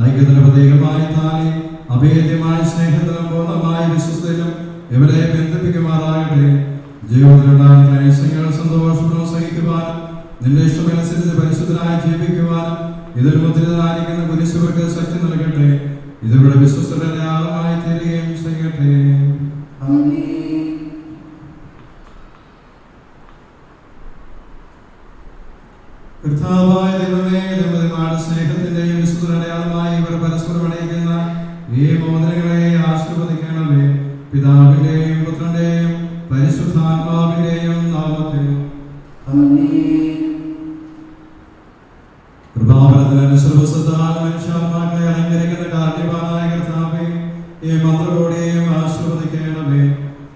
[SPEAKER 6] ഐക്യത്തിന് പ്രതീകമായ താലി അഭേദ്യമായ സ്നേഹത്തിനും പൂർണ്ണമായ വിശ്വസ്തയിലും ഇവരെ ബന്ധിപ്പിക്കുമാറാകട്ടെ. ജീവിതത്തിലുണ്ടാകുന്ന ഐശ്വര്യങ്ങൾ സന്തോഷപൂർവ്വം സഹിക്കുവാനും നിന്റെ ഇഷ്ടമനുസരിച്ച് പരിശുദ്ധനായി ജീവിക്കുവാനും ഇതിൽ മുദ്രിതരായിരിക്കുന്ന കുരിശുവർക്ക് ശക്തി നൽകട്ടെ. ഇതിവിടെ വിശ്വസ്തരുടെ അടയാളമായി തീരുകയും ചെയ്യട്ടെ. കർത്താവായ ദൈവമേ, ദമ്പതിമാരുടെ സ്നേഹത്തിന്റെയും വിശുദ്ധരുടെ അടയാളമായി ഇവർ പരസ്പരം അണിയിക്കുന്ന ഈ മോതിരങ്ങളെ ആശീർവദിക്കണമേ. പിതാവിന്റെയും പുത്രന്റെയും പരിശുദ്ധാത്മാവിന്റെയും നാമത്തിൽ. കൃപാവരത്തിന് സർവസത്താൽ മനുഷ്യാത്മാക്കളെ അലങ്കരിക്കുന്ന കാരണവാനായ കർത്താവേ, ഈ മന്ത്രകോടിയെയും ആശീർവദിക്കണമേ.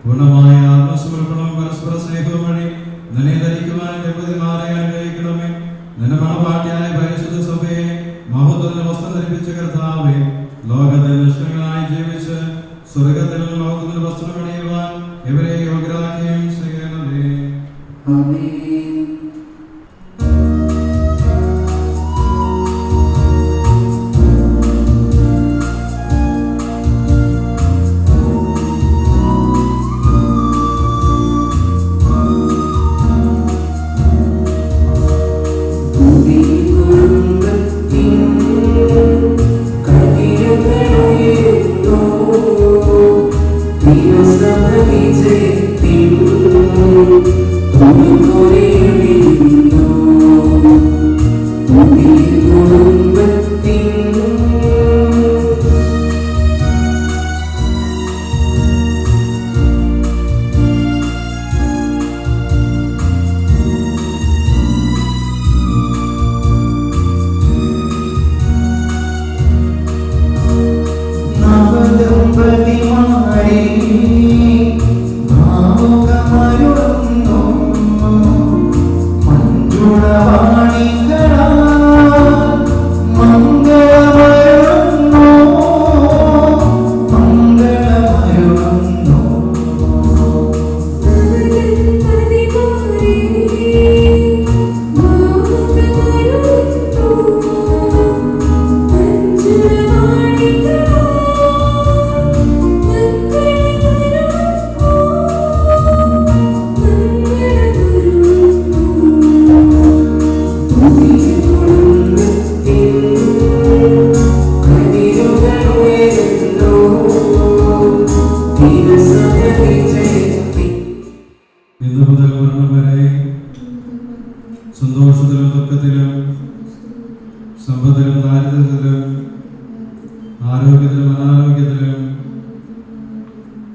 [SPEAKER 6] പൂർണ്ണമായ ആത്മസമർപ്പണം പരസ്പര സ്നേഹവും വഴി നിന്നെ ധരിക്കുവാൻ ദമ്പതിമാരെ അനുഗ്രഹിക്കണമേ. നിന്റെ മണവാട്ടിയായ പരിശുദ്ധ സഭയെ മഹത്വത്തിന്റെ വസ്ത്രം ധരിപ്പിച്ച കർത്താവേ, ലോകത്തെ നിഷ്ഠങ്ങളായി ജീവിച്ച് സ്വർഗത്തിൽ മഹത്വത്തിന്റെ വസ്ത്രം അണിയുവാൻ ഇവരെ യോഗ്യരാക്കുകയും ചെയ്യണം. ഇന്ന് മുതൽ മരണം വരെ സന്തോഷത്തിലും ദുഃഖത്തിലും സമ്പത്തിലും ദാരിദ്ര്യത്തിലും ആരോഗ്യത്തിലും അനാരോഗ്യത്തിലും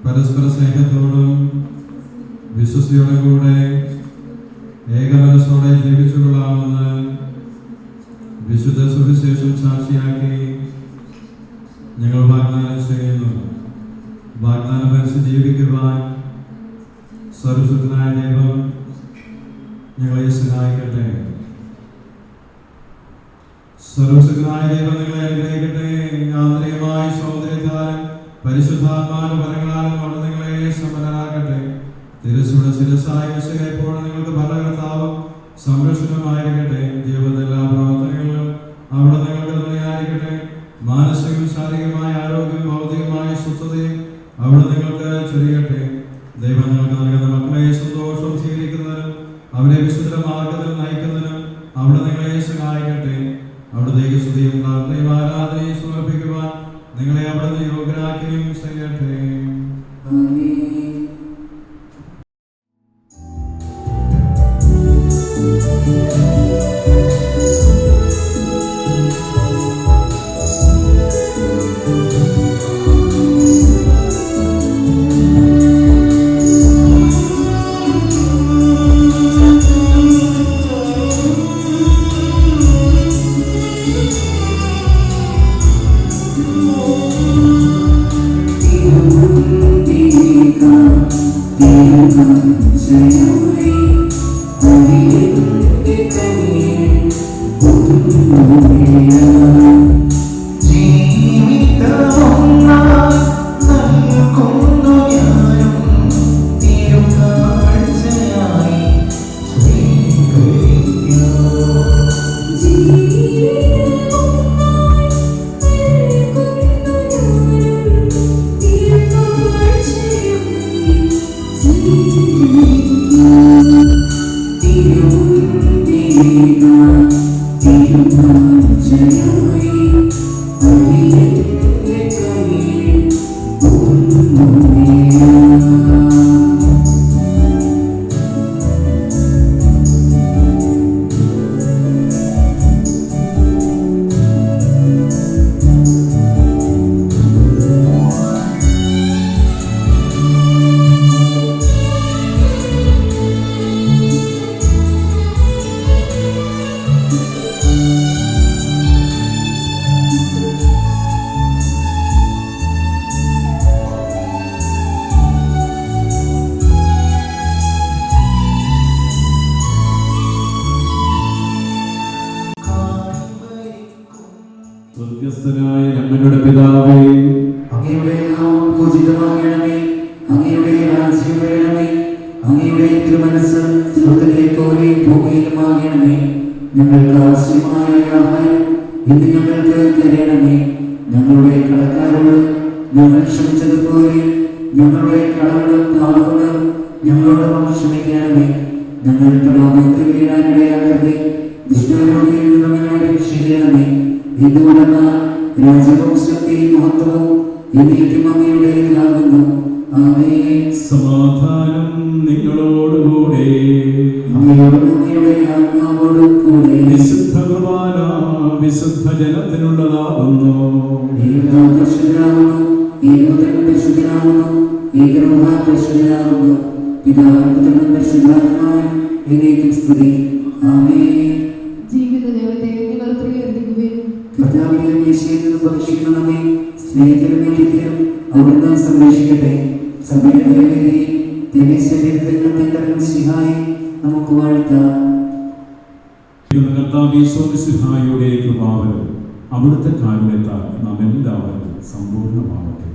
[SPEAKER 6] പരസ്പര സ്നേഹത്തോടും വിശ്വസ്തയോടെ കൂടെ ഏകമനസ്സോടെ ജീവിച്ചുകൊള്ളാമെന്ന് വിശുദ്ധ സുവിശേഷം സാക്ഷിയാക്കി ഞങ്ങൾ വാഗ്ദാനം ചെയ്യുന്നു. വാഗ്ദാനം അനുസരിച്ച് ജീവിക്കുവാൻ സർവശക്തനായ ദൈവം ഞങ്ങളെ സഹായിക്കട്ടെ. സർവശക്തനായ ദൈവം നിങ്ങളെ അനുഗ്രഹിക്കട്ടെ. ആന്തരികമായ സൗന്ദര്യത്താൽ പരിശുദ്ധാത്മാവിന്റെ ഫലങ്ങളാലും അവിടെ നിങ്ങളെ സമ്പന്നരാക്കട്ടെ. തിരുസുടെ ശിരസായ എപ്പോഴും നിങ്ങൾക്ക് ഭരണകർത്താവും സംരക്ഷണമായിരിക്കട്ടെ. ജീവിതത്തിലെ എല്ലാ പ്രവർത്തനങ്ങളിലും അവിടെ നിങ്ങൾക്ക് തുണയായിരിക്കട്ടെ. മാനസികവും ശാരീരികമായ ആരോഗ്യവും ഭൗതികമായ സ്വസ്ഥതയും അവിടെ നിങ്ങൾക്ക് ചൊരിയട്ടെ. ദൈവം നിങ്ങൾക്ക് നൽകുന്ന മക്കളെ സന്തോഷം സ്വീകരിക്കുന്നതിനും അവരെ വിശുദ്ധ മാർഗത്തിൽ നയിക്കുന്നതിനും അവിടെ നിങ്ങളെ സഹായിക്കട്ടെ. അവിടുത്തെ സ്തുതിയും പ്രാർത്ഥനയും ആരാധനയും സമർപ്പിക്കുവാൻ നിങ്ങളെ അവിടുന്ന് യോഗ്യരാക്കുകയും ചെയ്യട്ടെ. സ്വർഗ്ഗസ്ഥനായ ഞങ്ങളുടെ പിതാവേ,
[SPEAKER 9] അങ്ങയുടെ നാമം പൂജിതമാകണമേ. അങ്ങയുടെ രാജ്യം വരണമേ. അങ്ങയുടെ തിരുമനസ് സ്വർഗ്ഗത്തിലെ പോലെ ഭൂമിയിലുമാകണമേ. ഞങ്ങൾക്ക് ആവശ്യമായ ആഹാരം ഇന്ന് ഞങ്ങൾക്ക് തരണമേ. ഞങ്ങളുടെ കടക്കാരോട് ഞങ്ങൾ ക്ഷമിച്ചതുപോലെ ഞങ്ങളുടെ കടങ്ങളും പാപങ്ങളും ഞങ്ങളോട് ക്ഷമിക്കണമേ. ഞങ്ങൾ പ്രലോഭനത്തിൽ വീഴാനിടയാകരുതേ, ദുഷ്ടതയിൽ നിന്നും ഞങ്ങളെ രക്ഷിക്കണമേ. ഇതുകൊണ്ടെന്ന രാജ്യവും ശക്തിയും മഹത്വവും എന്നേക്കും അങ്ങയുടേതാകുന്നു. ആമേൻ.
[SPEAKER 6] സമാധാനം നിങ്ങളോടുകൂടെ.
[SPEAKER 9] അങ്ങയോടും അങ്ങയുടെ ആത്മാവോടും കൂടെ.
[SPEAKER 6] വിശുദ്ധ കുർബാന വിശുദ്ധ ജനത്തിനുള്ളതാകുന്നു.
[SPEAKER 9] ഏകദൈവം പരിശുദ്ധനാകുന്നു, ഏകപുത്രൻ പരിശുദ്ധനാകുന്നു, ഏകരൂഹ പരിശുദ്ധനാകുന്നു. പിതാവും പുത്രനും പരിശുദ്ധാത്മാവും എന്നേക്കും സ്തുതി. ആമേൻ.
[SPEAKER 10] ജീവിത ദൈവത്തെ നിങ്ങൾ പ്രകീർത്തിക്കുവിൻ.
[SPEAKER 9] കർത്താവിനെ യേശുവിൽ നിന്ന് ഭക്ഷിക്കണമേ. സ്നേഹത്തിലും ഐക്യത്തിലും അവിടുന്ന് സംരക്ഷിക്കട്ടെ. സഭയുടെ നിലവിലെയും നമുക്ക് വാഴ്ത്താം.
[SPEAKER 6] കർത്താവ് യേശുമിശിഹായുടെ കൃപാവരം അവിടുത്തെ കാരുണ്യത്താൽ നാം എല്ലാവരും സമ്പൂർണ്ണമാവട്ടെ.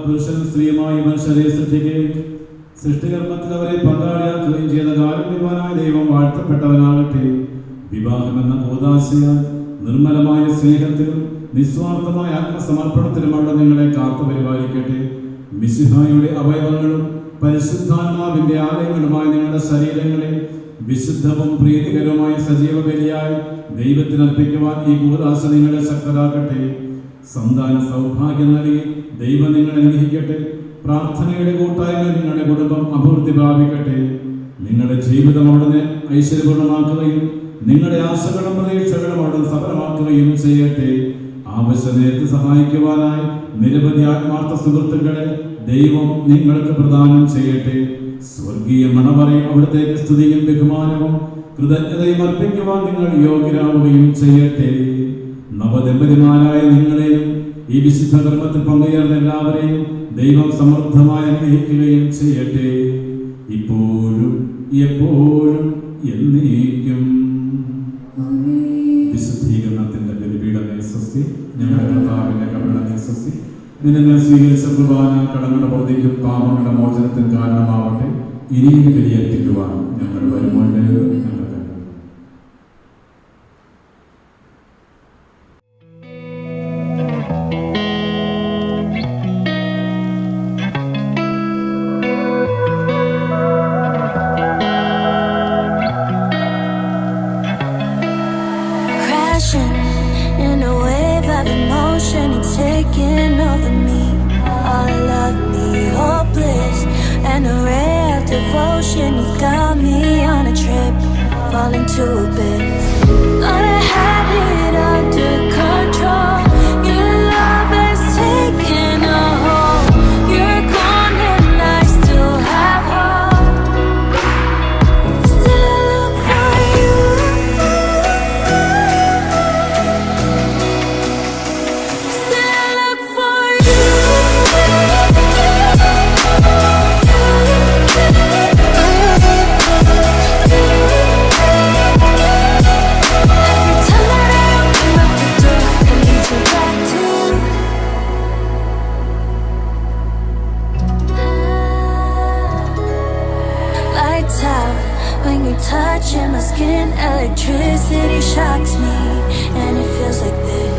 [SPEAKER 6] പുരുഷനും സ്ത്രീയുമായി മനുഷ്യരെ സൃഷ്ടിക്കുകയും സൃഷ്ടികർമ്മത്തിൽ അവരെ പങ്കാളിയാക്കുകയും ചെയ്ത കാരുണ്യവാനായ ദൈവം വാഴ്ത്തപ്പെട്ടവനാകട്ടെ. വിവാഹം എന്ന കൂദാശയാൽ നിർമ്മലമായ സ്നേഹത്തിലും നിസ്വാർത്ഥമായ ആത്മസമർപ്പണത്തിലും അവിടെ നിങ്ങളെ കാത്തു പരിപാലിക്കട്ടെ. മിശിഹായുടെ അവയവങ്ങളും പരിശുദ്ധാത്മാവിന്റെ ആലയങ്ങളുമായ നിങ്ങളുടെ ശരീരങ്ങളെ വിശുദ്ധവും പ്രീതികരവുമായ സജീവ ബലിയായി ദൈവത്തിനർപ്പിക്കുവാൻ ഈ കൂദാശ നിങ്ങളെ ശക്തരാക്കട്ടെ. സന്താന സൗഭാഗ്യം നൽകി ദൈവം നിങ്ങളെ അനുഗ്രഹിക്കട്ടെ. പ്രാർത്ഥനയുടെ കൂട്ടായ്മ നിങ്ങളുടെ കുടുംബം അഭിവൃദ്ധി പ്രാപിക്കട്ടെ. നിങ്ങളുടെ ജീവിതം അവിടുന്ന് ഐശ്വര്യപൂർണ്ണമാക്കുകയും നിങ്ങളുടെ ആശകളും പ്രതീക്ഷകളും അവിടുന്ന് സഫലമാക്കുകയും ചെയ്യട്ടെ. ആവശ്യ നേരത്ത് സഹായിക്കുവാനായി നിരവധി ആത്മാർത്ഥ സുഹൃത്തുക്കളെ ദൈവം നിങ്ങൾക്ക് പ്രദാനം ചെയ്യട്ടെ. സ്വർഗീയ മണവറയിൽ അവിടുത്തേക്ക് സ്തുതിയും ബഹുമാനവും കൃതജ്ഞതയും അർപ്പിക്കുവാൻ നിങ്ങൾ യോഗ്യരാവുകയും ചെയ്യട്ടെ. നവദമ്പതിമാരായ നിങ്ങളെയും ഈ വിശുദ്ധ കർമ്മത്തിൽ പങ്കുചേർന്ന എല്ലാവരെയും ദൈവം സമൃദ്ധമായി അനുഗ്രഹിക്കുകയും ചെയ്യട്ടെ, ഇപ്പോഴും എപ്പോഴും എന്നേക്കും. വിശുദ്ധീകരണത്തിന്റെ ബലിപീഠമേ സ്വസ്തി, ഞങ്ങളുടെ കർത്താവിന്റെ കരുണമേ സ്വസ്തി. നിന്നെ സ്വീകരിച്ച കുർബാന കടങ്ങളുടെ ബോധിക്കും പാപങ്ങളുടെ മോചനത്തിന് കാരണമാവട്ടെ. ഇനിയും ബലിയർപ്പിക്കുവാൻ ഞങ്ങൾ വരുമ്പോൾ ഞങ്ങൾക്ക്
[SPEAKER 1] in a wave of emotion, it's taking over me. All of me hopeless, and a ray of devotion. You got me on a trip, falling to a bit. Thought I had it under control. Your love has taken a hold. You're gone and I still have hope. Still I look for you. When you're touching my skin, electricity shocks me, and it feels like this.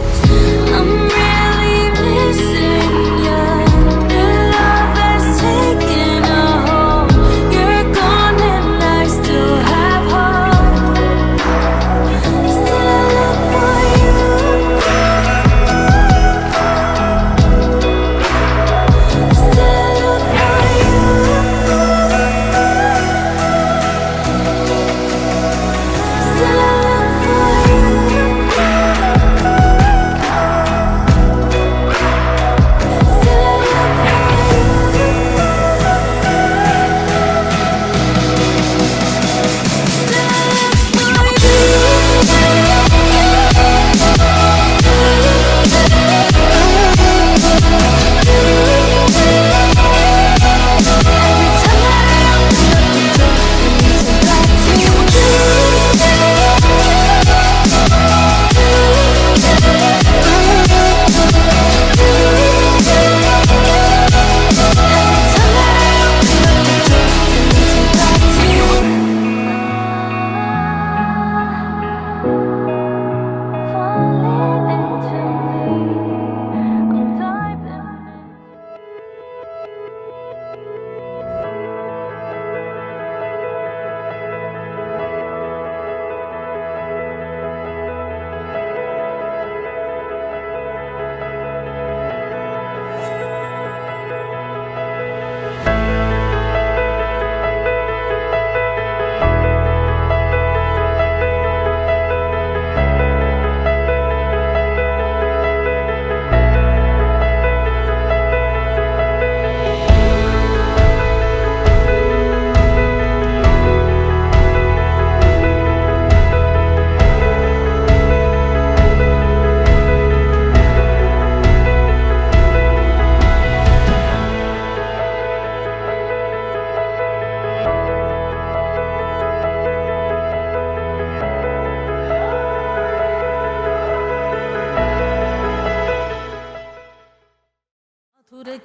[SPEAKER 1] I'm really missing you. Your love has taken a hold. You're gone and I still have hope. Still I look for you. Still I look for you. Still I look for you.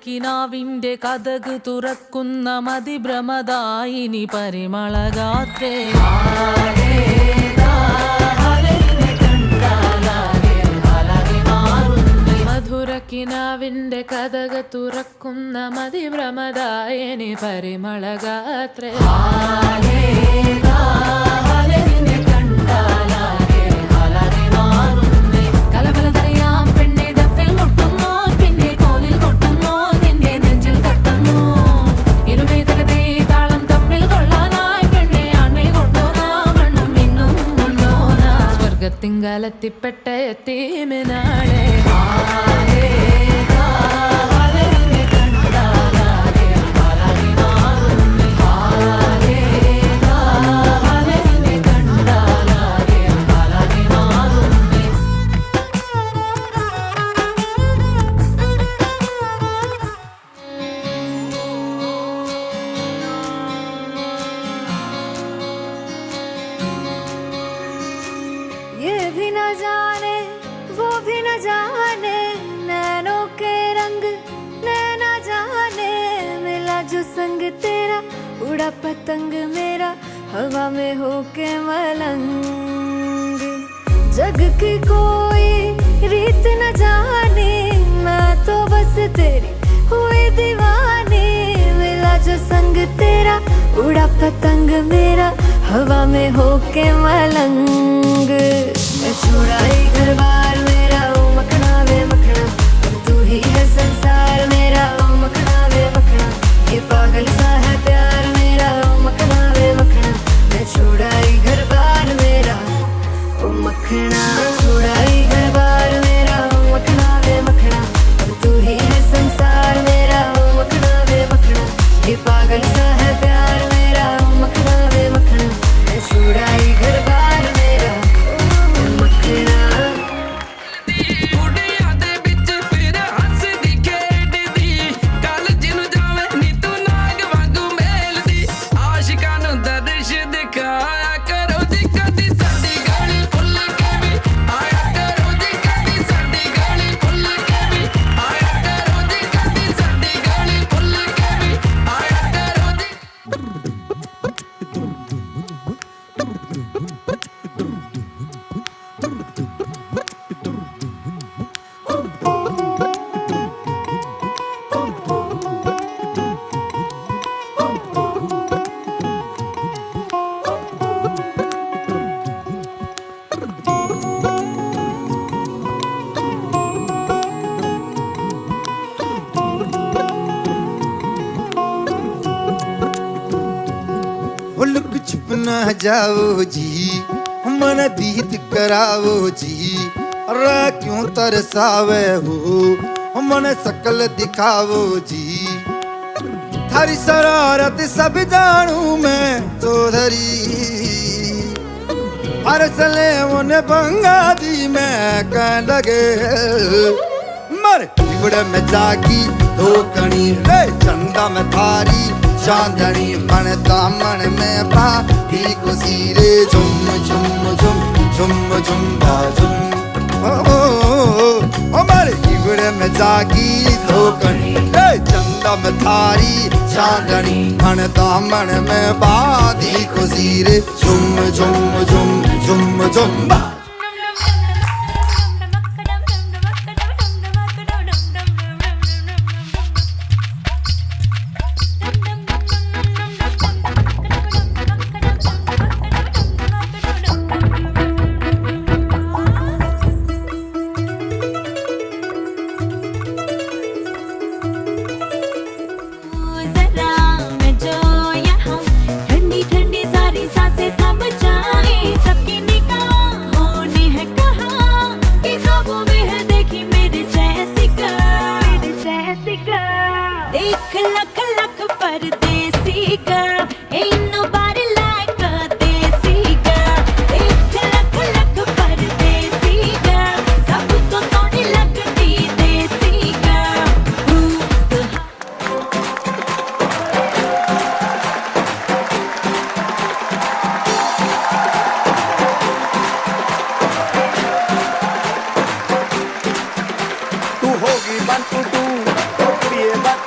[SPEAKER 11] മധുരക്കിനാവിൻ്റെ Kathak തുറക്കുന്ന മതിഭ്രമദായിനി പരിമളഗാത്രേ. മധുരക്കിനാവിൻ്റെ കഥക് തുറക്കുന്ന മതിഭ്രമദായിനി പരിമളഗാത്രേ. കലബലതറിയാം പെണ്ണെ ദഫിൽ മുട്ടുന്നു, പിന്നെ കോലിൽ കൊട്ടുന്നു, നിന്റെ നെഞ്ചിൽ തട്ടുന്നു. ഇരുമേതകത്തെ താളം തമ്മിൽ കൊള്ളാനായി പെണ്ണെ ആൺമേ കൊണ്ടോനാ മണ്ണും മിന്നും കൊണ്ടോനാ. സ്വർഗത്തിങ്കലെത്തിപ്പെട്ട എത്തീമിനാളെ
[SPEAKER 1] ये भी न जाने वो भी न जाने, नैनों के रंग नैना जाने, मिला जो संग तेरा उड़ा पतंग मेरा हवा में होके मलंग. जग की कोई रीत न जाने, मैं तो बस तेरी हुई दीवानी, मिला जो संग तेरा उड़ा पतंग मेरा हवा में होके मलंग. मैं छुड़ाई घर बार मेरा ओ मखना वे मखना, तू ही है संसार मेरा ओ मखना वे मखना, ये पागल सा है प्यार मेरा ओ मखना वे मखना. मैं छुड़ाई घर बार मेरा ओ मखना, छुड़ाई घर बार मेरा ओ मखना वे मखना, तू ही है संसार मेरा ओ मखना वे मखना, ये पागल सा है प्यार मेरा ओ मखना वे मखना. मैं छुड़ाई घर बार मेरा ओ मखना.
[SPEAKER 12] लुक छुप ना जाओ जी, मन बीत कराओ जी, रा क्यों तरसावे हो, मन सकल दिखाओ जी. थारी शरारत सब जानू मैं तो धरी, अरसले उन्हें बंगा दी मैं कह लगे. मर बिगड़ में जागी दो कणी रे, चंदा में थारी चांदनी, मन दामन में बाती खुशी रे. झुम झुम झुम झुम झुम झुम, ओ मर बिगड़ में जागी दो कणी रे, चंदा में थारी चांदनी, मन दामन में बाती खुशी रे. झुम झुम झुम झुम झुम.
[SPEAKER 13] होगी 1 2 2 तो ये बात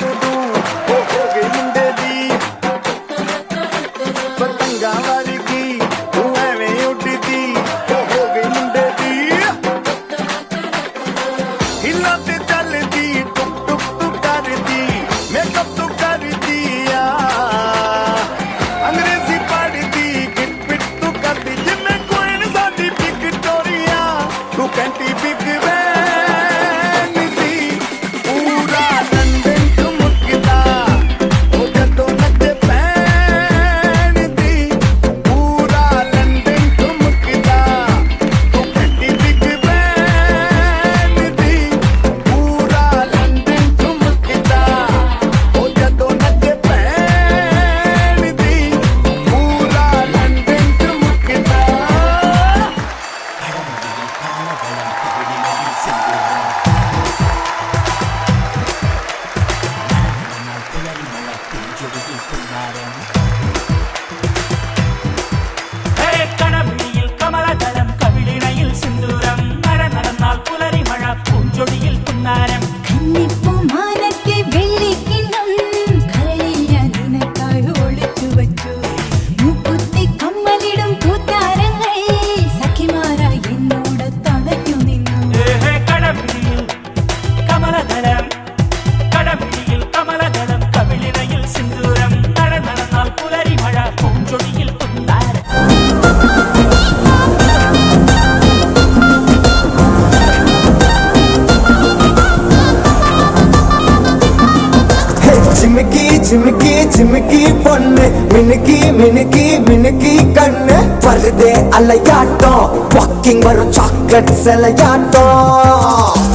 [SPEAKER 5] சிமிக்கி பொண்ணு மினுக்கி மினுக்கி மினுக்கி கண்ணு வருதே அலையாட்டம் வாக்கிங் வரும் சாக்லேட் சிலையாட்டம்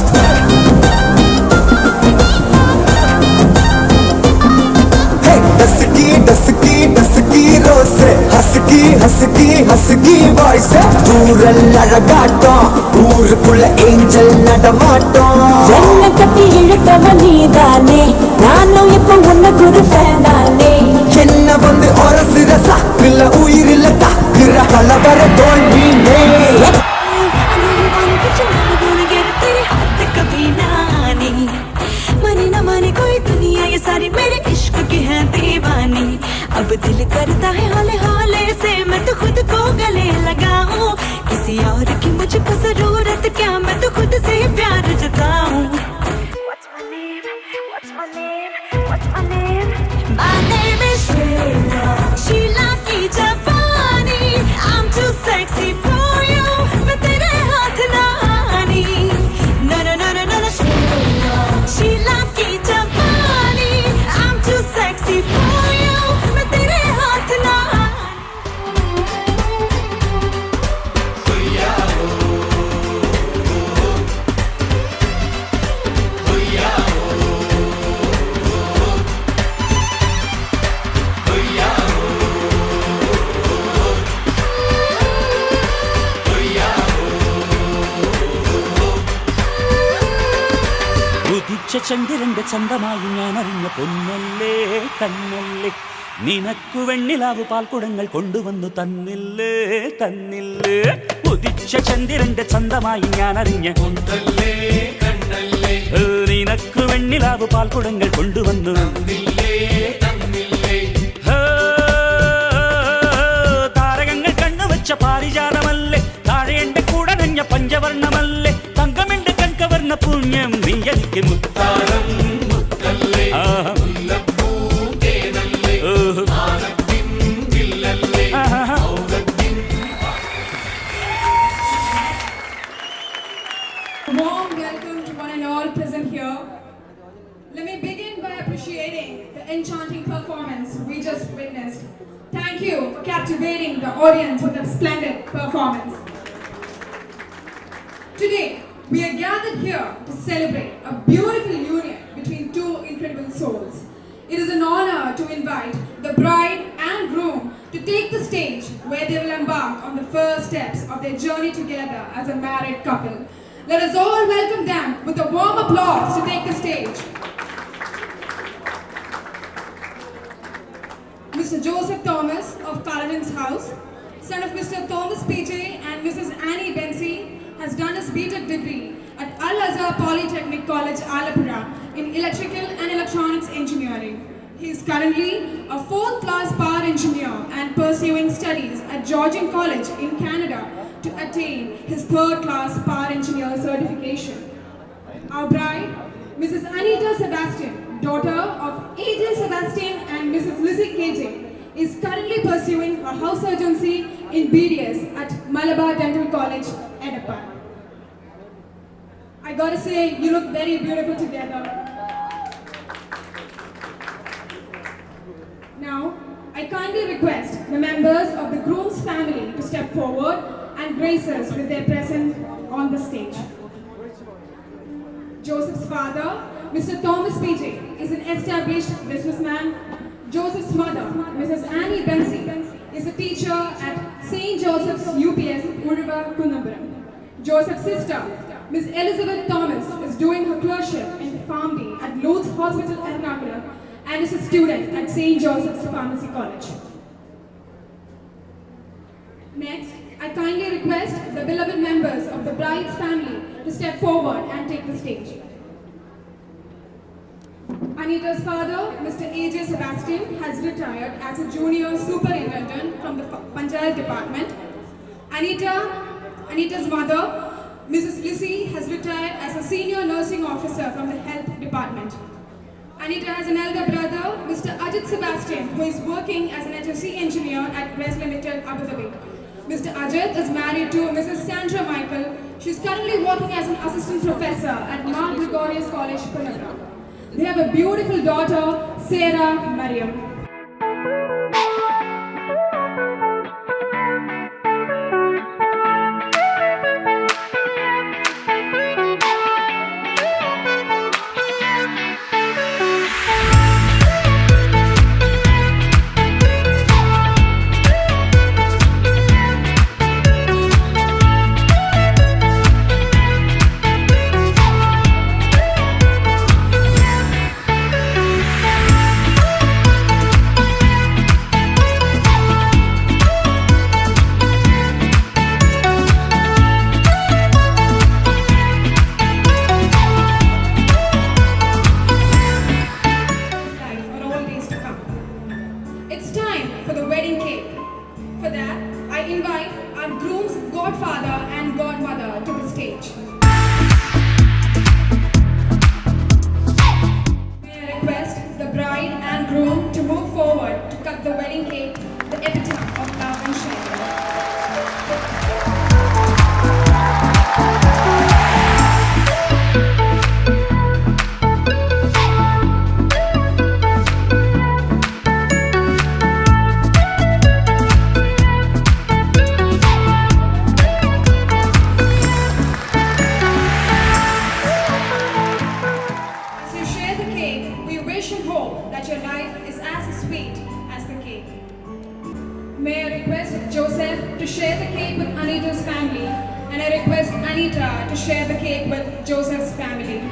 [SPEAKER 5] dusky dusky dusky rose husky husky husky voice தூரல் அழகாட்டம் ஊருக்குள்ள ஏஞ்சல் நடமாட்டம்
[SPEAKER 1] என்ன கட்டி இழுத்தவ நீதானே நானும் இப்ப உனக்கு ஒரு ஃபேன் தானே
[SPEAKER 5] என்ன வந்து ஒரசுற சாக்குல உயிரில தாக்குற கலவர தோல்வினே
[SPEAKER 1] सारी मेरे इश्क की है दीवानी अब दिल करता है हौले हौले से मैं तो खुद को गले लगाऊं किसी और की मुझको जरूरत क्या मैं तो खुद से प्यार जताऊं What's my name? What's my name? What's my name? My name is Sheila Sheila की जवानी I'm too sexy for you मैं तेरे हाथ ना आनी No no no no no Sheila Sheila की जवानी I'm too sexy for you मैं तेरे हाथ ना
[SPEAKER 13] ഉദിച്ച ചന്ദ്രന്റെ ചന്തമായി ഞാൻ അറിഞ്ഞ പൊന്നല്ലേ കണ്ണല്ലേ നിനക്കു വെണ്ണിലാവ് പാൽക്കുടങ്ങൾ കൊണ്ടുവന്നു തന്നില്ലേ തന്നില്ലേ ഉദിച്ച ചന്ദ്രന്റെ ചന്തമായി ഞാൻ അറിഞ്ഞ പൊന്നല്ലേ കണ്ണല്ലേ നിനക്കു വെണ്ണിലാവ് പാൽക്കുടങ്ങൾ കൊണ്ടുവന്നു താരകങ്ങൾ കണ്ണുവച്ച പാരിജാതമല്ലേ താഴെ എന്റെ കൂടെ നഞ്ഞ പഞ്ചവർണ്ണമല്ലേ തങ്കമെന്റെ കൺകവർണ്ണ പുണ്യം നീ എനിക്ക് മുത്താരം മുത്തല്ലേ മുല്ലപ്പൂ തേനല്ലേ ആനത്തിൻ വില്ലല്ലേ ഔദത്തിൻ
[SPEAKER 10] Warm welcome to one and all present here. Let me begin by appreciating the enchanting performance we just witnessed. Thank you for captivating the audience with a splendid performance. Today, we are gathered here to celebrate a beautiful union between two incredible souls. It is an honor to invite the bride and groom to take the stage where they will embark on the first steps of their journey together as a married couple. Let us all welcome them with a warm applause to take the stage. Mr. Joseph Thomas of Paladin's House, son of Mr. Thomas PJ and Mrs. Annie Bensi, has done his BTech degree at Al-Azhar Polytechnic College, Alapura in Electrical and Electronics Engineering. He is currently a 4th class power engineer and pursuing studies at Georgian College in Canada to attain his 3rd class power engineer certification. Our bride, Mrs. Anita Sebastian, daughter of AJ Sebastian and Mrs. Lizzie KJ, is currently pursuing her house surgeoncy in BDS at Malabar Dental College, Edapar. I gotta say, you look very beautiful together. Now, I kindly request the members of the groom's family to step forward and grace us with their presence on the stage. Joseph's father, Mr. Thomas PJ, is an established businessman. Joseph's mother, Mrs. Annie Bensi, is a teacher at St. Joseph's UPS, Uruva, Kunamburam. Joseph's sister, Ms. Elizabeth Thomas, is doing her clerkship in PharmD at Lourdes Hospital, Ernakulam, and is a student at St. Joseph's Pharmacy College. Next, I kindly request the beloved members of the bride's family to step forward and take the stage. Anita's father, Mr. AJ Sebastian, has retired as a junior superintendent from the Panchayat department. Anita's mother, Mrs. Lizzie, has retired as a senior nursing officer from the health department. Anita has an elder brother, Mr. Ajit Sebastian, who is working as an HSC engineer at Res Limited, Abu Dhabi. Mr. Ajit is married to Mrs. Sandra Michael. She is currently working as an assistant professor at Mar Gregorius College, Punjab. They have a beautiful daughter, Sarah Mariam. to share the cake with Joseph's family.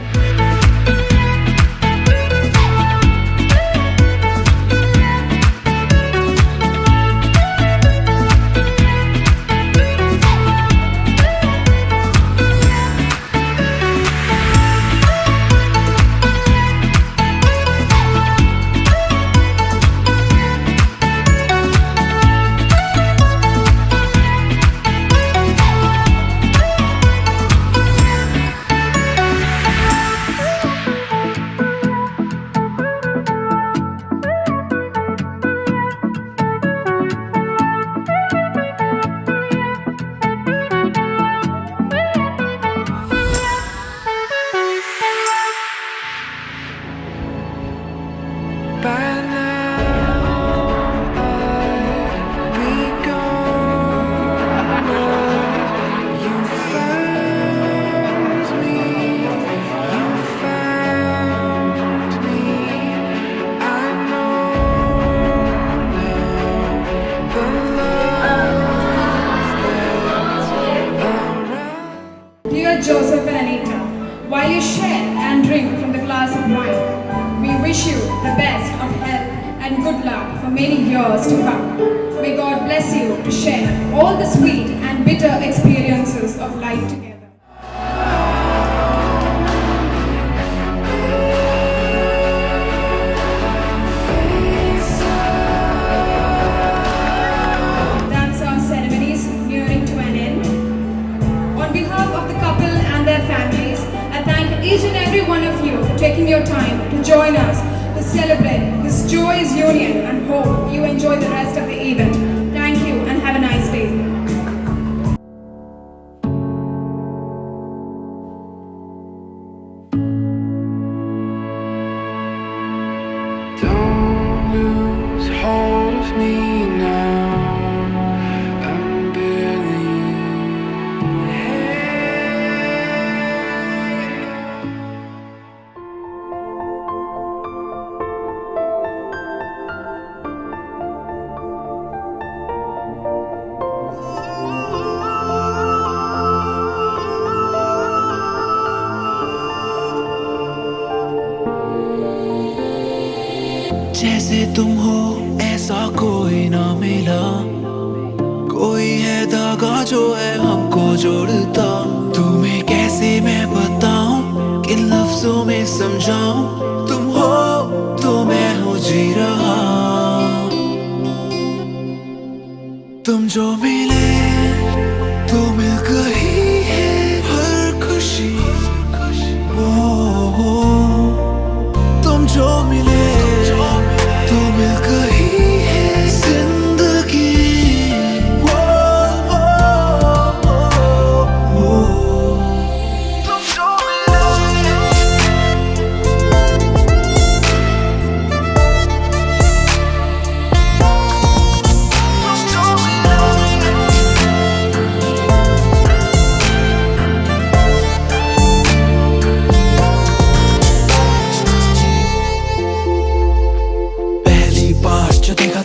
[SPEAKER 10] Dear Joseph and Anita, while you share and drink from the glass of wine, we wish you the best of health and good luck for many years to come. May God bless you to share all the sweet and bitter experiences of life together. That's our ceremonies nearing to an end. On behalf of the couple and their families, I thank each and every one of you for taking your time to join us to celebrate this joyous union and hope you enjoy the rest of the event. Thank you and have a nice day.
[SPEAKER 5] Don't lose hold of me now. I'm barely जैसे तुम हो ऐसा कोई ना मिला, कोई है धागा जो है हमको जोड़ता। तुम्हें कैसे मैं बताऊं, किन लफ्जों में समझाऊं, तुम हो तो मैं हो जी रहा। तुम जो मिले तो मिल गई है हर खुशी। ओ, तुम जो मिले तो मिल गई है जिंदगी। तुम जो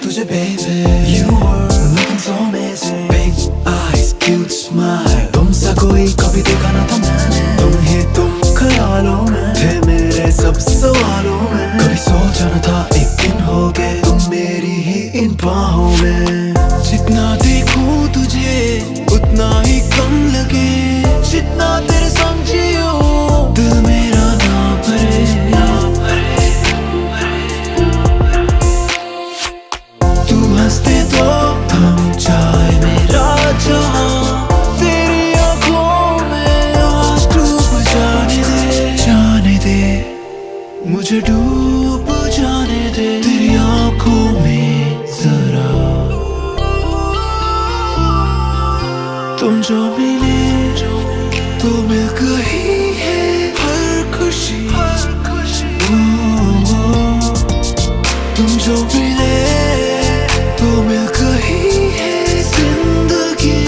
[SPEAKER 5] तुझे baby, you were looking so amazing. Big eyes, cute smile, तुमसा कोई कभी देखा ना था मैंने। तुम ख्यालों में थे मेरे सब सवालों में। कभी सोचा न था एक दिन होगे तुम मेरी ही इन बाहों में। जितना देखूं तुझे उतना ही कम लगे, जितना तेरे संग जियो दिल मेरा ना भरे। हंसते तो थम जाए मेरा जहां, तेरी आंखों में आज डूब जाने दे मुझे डूब जाने दे तेरी आंखों में जरा। तुम जो मिले तो मिल गई है हर खुशी। तुम जो मिले तो मिल गई है जिंदगी।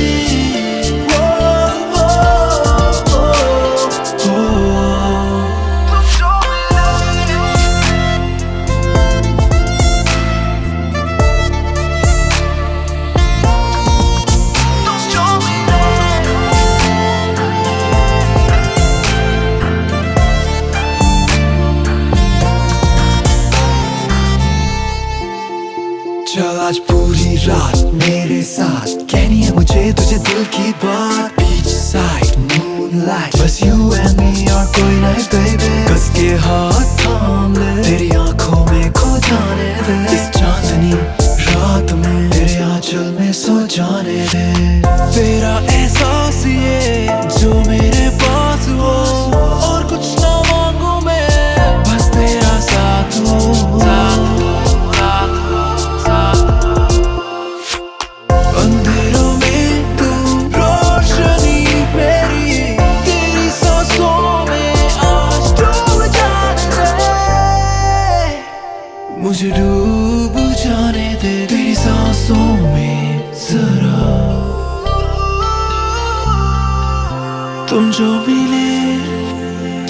[SPEAKER 5] तुम जो मिले like बस you and me और कोई नहीं baby कस के हाथ थाम ले तेरी आंखों में खो जाने दे इस चांदनी रात में तेरे आंचल में सो जाने दे तेरा एहसास ये जो मेरे पास हो और कुछ ना मांगू मैं बस तेरा साथ हो अंधेरों में तू रोशनी मेरी तेरी सांसों में आज डूब जाने दे मुझे डूब जाने दे तेरी सांसों में जरा तुम जो मिले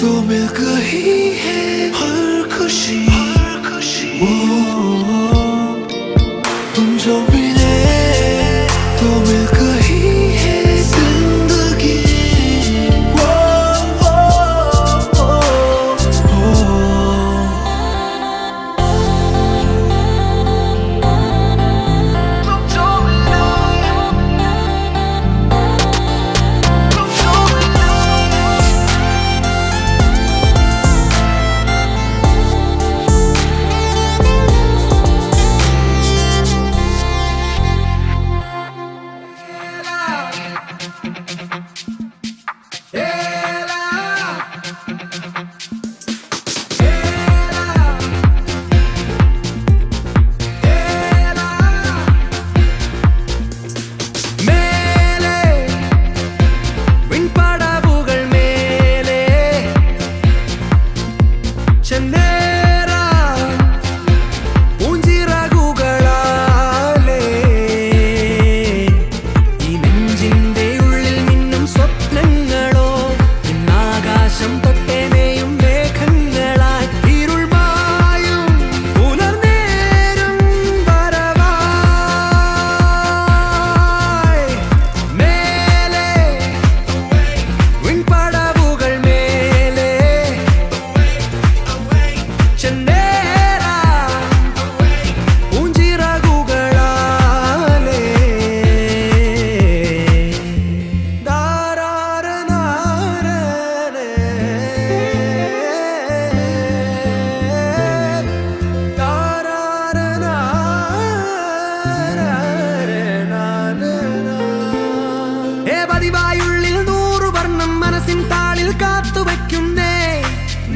[SPEAKER 5] तो मिल गई है हर खुशी वो तुम जो मिले तो मिल गई है जिंदगी वो तुम जो मिले പതിവായുള്ളിൽ 100 വർണ്ണം മനസ്സിൻ താളിൽ കാത്തുവെക്കുന്നേ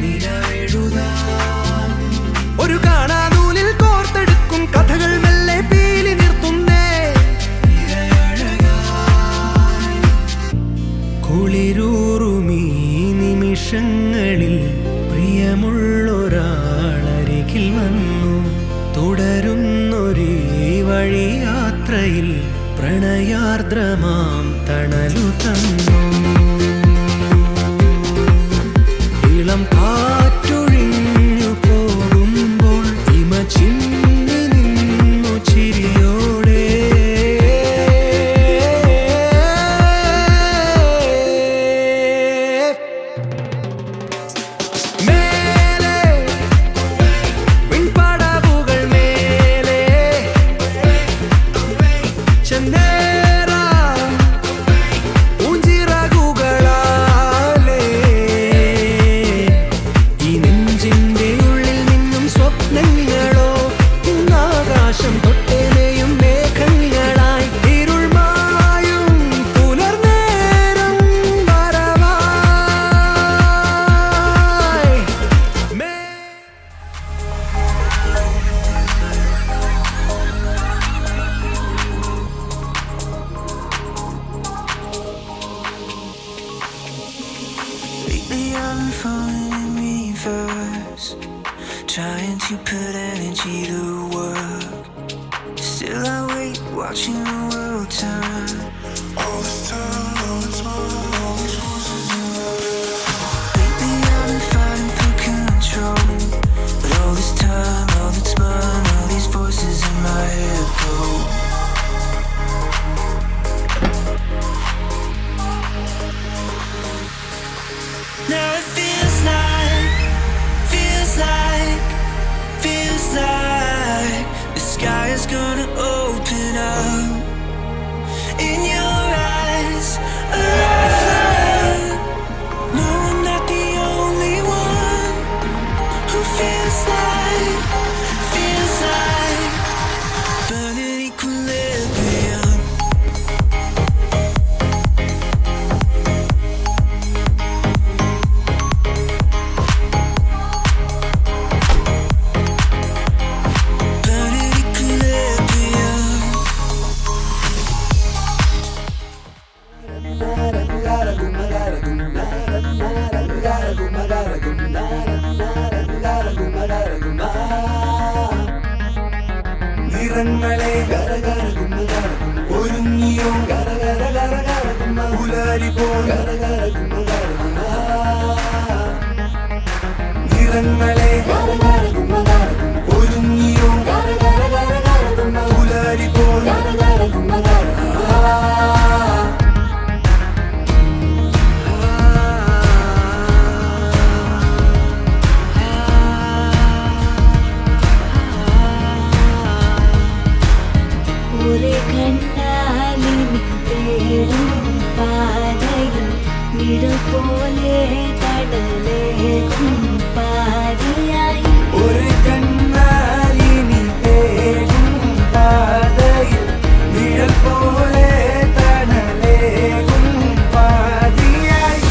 [SPEAKER 5] നിലവെഴുതാൻ ഒരു കാണാനൂലിൽ കോർത്തെടുക്കും കഥകൾ മെല്ലെ പീലി നിർത്തുന്നേ കുളിരൂറുമീ നിമിഷങ്ങളിൽ പ്രിയമുള്ളൊരാളരികിൽ വന്നു തുടരുന്നൊരേ വഴിയാത്രയിൽ പ്രണയാർദ്രമാം തണലു തന്നു ഇളം കാറ്റൊഴിഞ്ഞു പോകുമ്പോൾ ഇമ ചിന്നി നിന്നു ചിരിയോടെ മേലെ വിൺപടവുകൾ മേലെ ചെന്നേ Trying to put energy to work. Still I wait, watching the world turn. All this time, all this money, all these forces in lately I've been fighting for control. But all this time, all that's mine, all these voices in my head go. Now it feels like the sky is gonna open up. In your eyes
[SPEAKER 12] പുലരി പോൽ നിറങ്ങളെ ഒരുങ്ങിയോ പുലരി പോൽ
[SPEAKER 1] ഒരു കണ്ണാലിനി തേടും പാതയിൽ നിഴൽ പോലെ തടലേകും പാതിയായി
[SPEAKER 12] ഒരു കണ്ണാലിനി തേടും പാതയിൽ നിഴൽ പോലെ തണലേകും പാതിയായി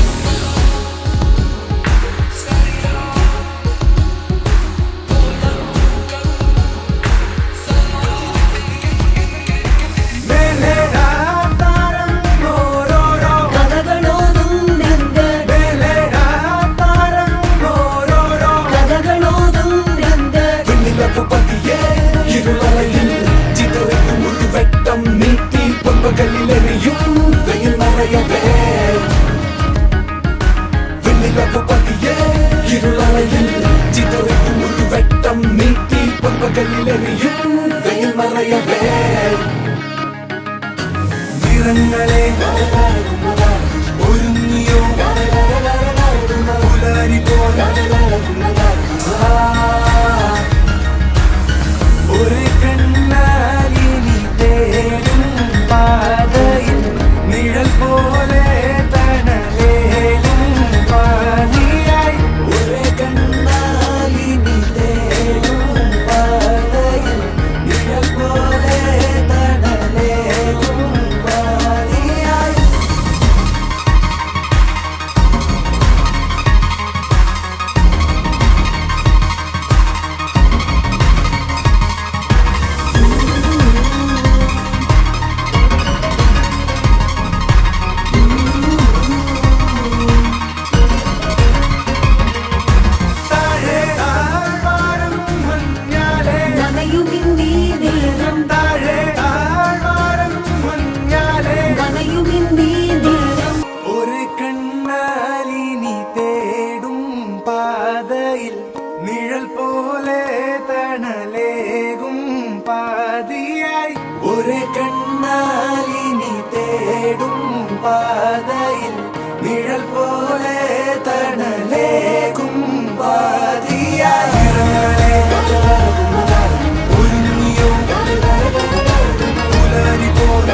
[SPEAKER 12] നിറങ്ങളെ ഒരുങ്ങിയോ പുലരി പോൽ ഒരു കണ്ണാലിനി തേടും പാതയിൽ നിഴൽ പോലെ തണലേലും പാതിയായി ഒരു കണ്ണാലിനി തേടും പാതയിൽ നിഴൽ പോലെ തണലേലും പാതിയായി താഴെ താഴ്വാരം മഞ്ഞാലെ
[SPEAKER 1] നനയുമിന്നീ നേരം
[SPEAKER 12] താഴെ താഴ്വാരം മഞ്ഞാലെ
[SPEAKER 1] നനയുമിന്നീ നേരം
[SPEAKER 12] ഒരു കണ്ണാലിനി തേടും പാതയിൽ നിഴൽ പോലെ തണലേകും പാതിയായി ഒരു കണ്ണാലിനി തേടും പാതയിൽ നിഴൽ പോലെ തണലേകും പാതിയായി ഒരുങ്ങിയോ പുലരി പോൽ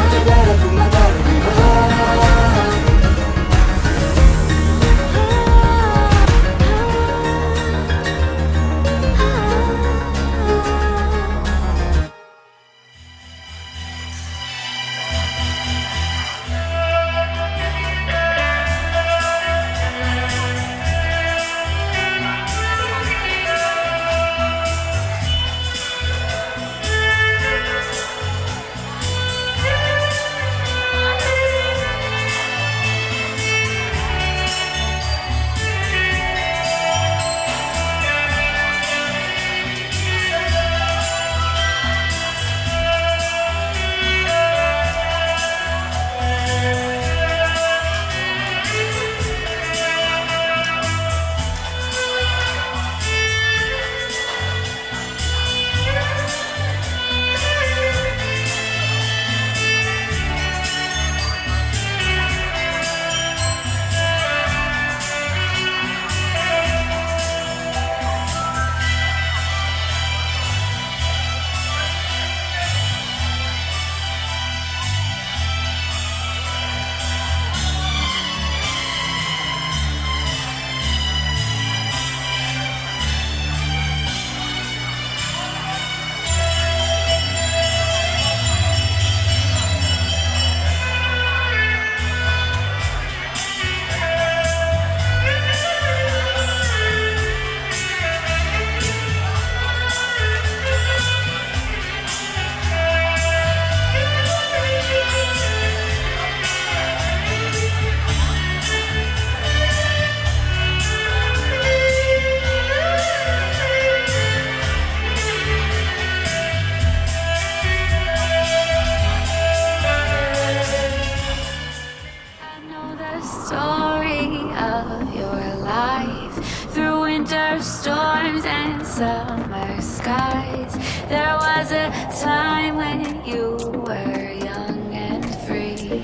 [SPEAKER 1] story of your life. Through winter storms and summer skies, there was a time when you were young and free.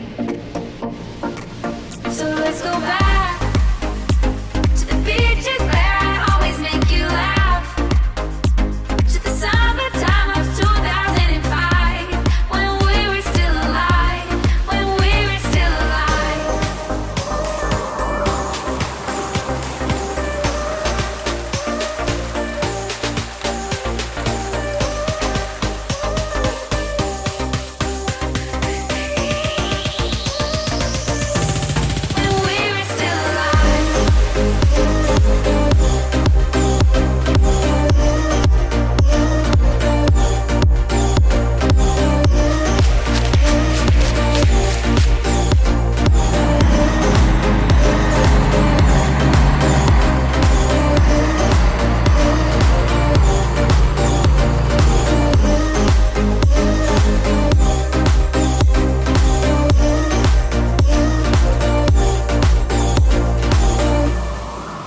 [SPEAKER 1] So let's go back to the beaches where I always make you laugh, to the summertime of 2005, when we were still alive, when we were still alive. When we were still alive.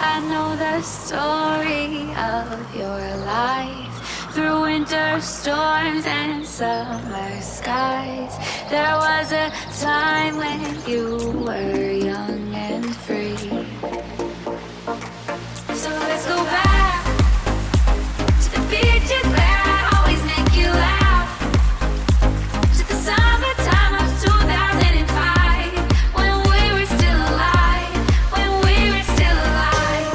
[SPEAKER 1] I know the story of your life. Through winter storms and summer skies, there was a time when you were young and free. So let's go back to the beaches where I always make you laugh, to the summertime of 2005, when we were still alive, when we were still alive.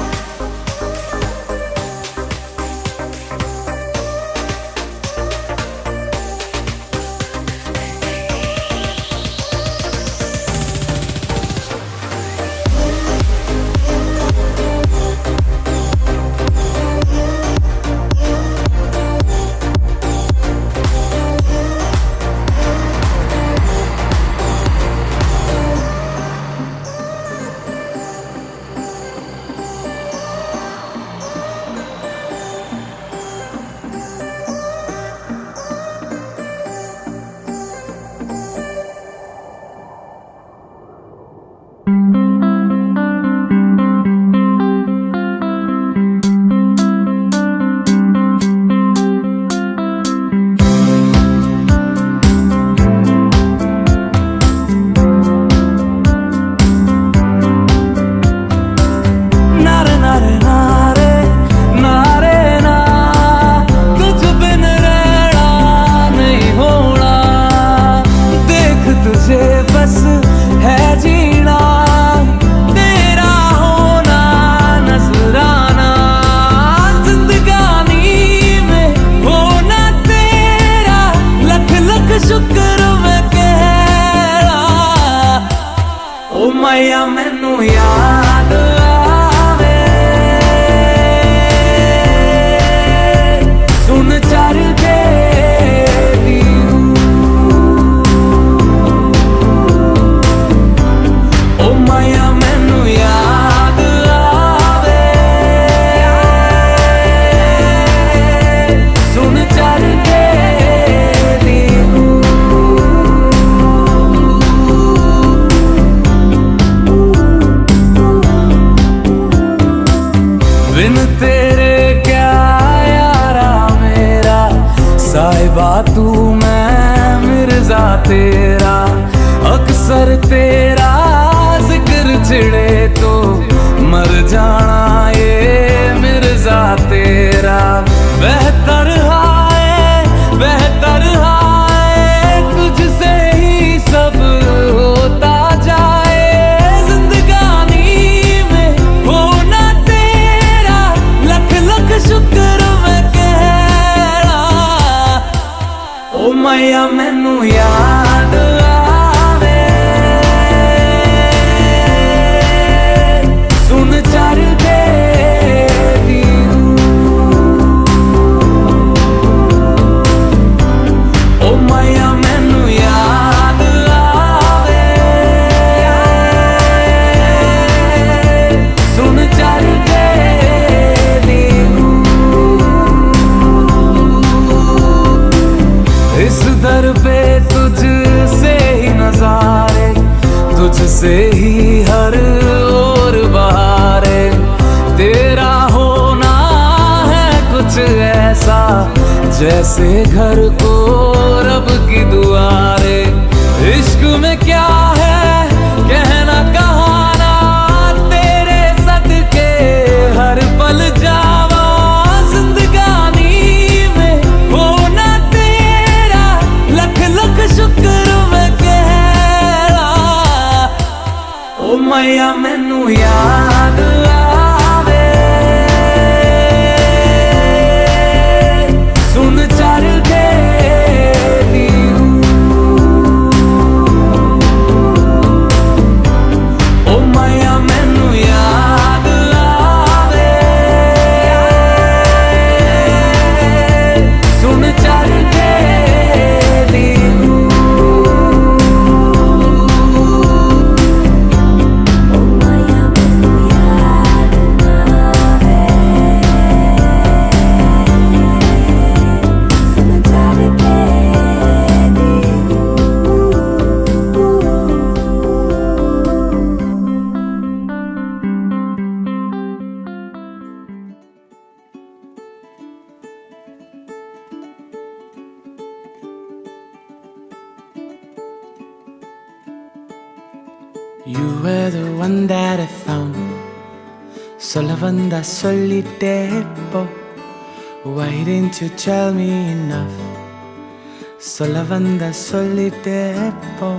[SPEAKER 5] नारे नारे नारे नारे ना, तुझ बिन रहना नहीं होना, देख तुझे बस है जीना, तेरा होना नजराना, जिंदगानी में होना तेरा, लख लख शुक्र मैं कह रहा। ओ मैया मैनू याद आवे, सुन चर के ओ मैया मैनू याद आवे, सुन चर के बिन तेरे क्या यारा मेरा, साहिबा तू मैं मिर्जा तेरा, अक्सर तेरा जिक्र छिड़े तो मर जाना ये मिर्जा तेरा। बेहतर हाय तुझसे ही सब होता जाए, जिंदगानी में होना तेरा, लख लख शुक्र मैं कह रहा। ओ मैया मैनू याद आवे, सुन चर जैसे घर को रब की दुआरे। इश्क में क्या है कहना कहाना, तेरे सदके हर पल जावा जिंदगानी में। होना तेरा लख लख शुक्र मैं कह रहा। ओ मैया मैनू याद आवे सुन चर दे ओ मैया मैनू याद आवे सुन चर दे You were the one that I found. Solo vanda solitepo. Why didn't you tell me enough? Solo vanda solitepo.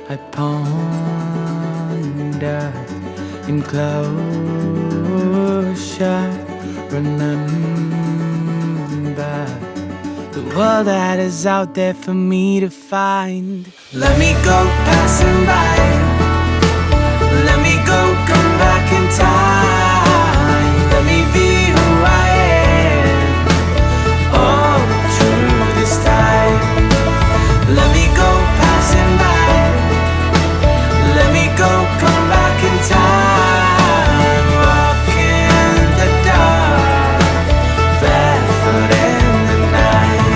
[SPEAKER 5] I pondered in closure. Remember the world that is out there for me to find. Let me go passing by. Let me go, come back in time. Let me be who I am. Oh, through this time. Let me go, passing by. Let me go, come back in time. Walk in the dark, barefoot in the night.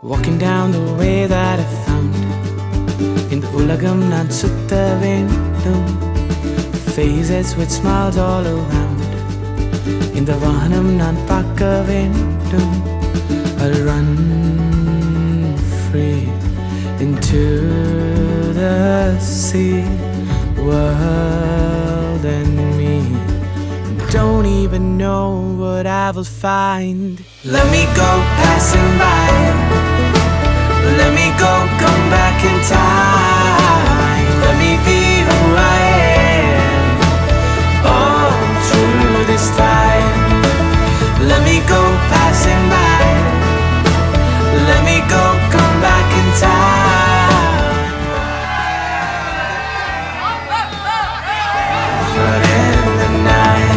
[SPEAKER 5] Walking down the way that I found. In the ulagam naan sutta vendum. Faces with smiles all around. In the vahanam naan paakka vendum. I'll run free into the sea. World and me don't even know what I will find. Let me go passing by. Let me go, come back in time. Let me be who I am. Oh, through this time. Let me go, passing by. Let me go, come back in time. But in the night.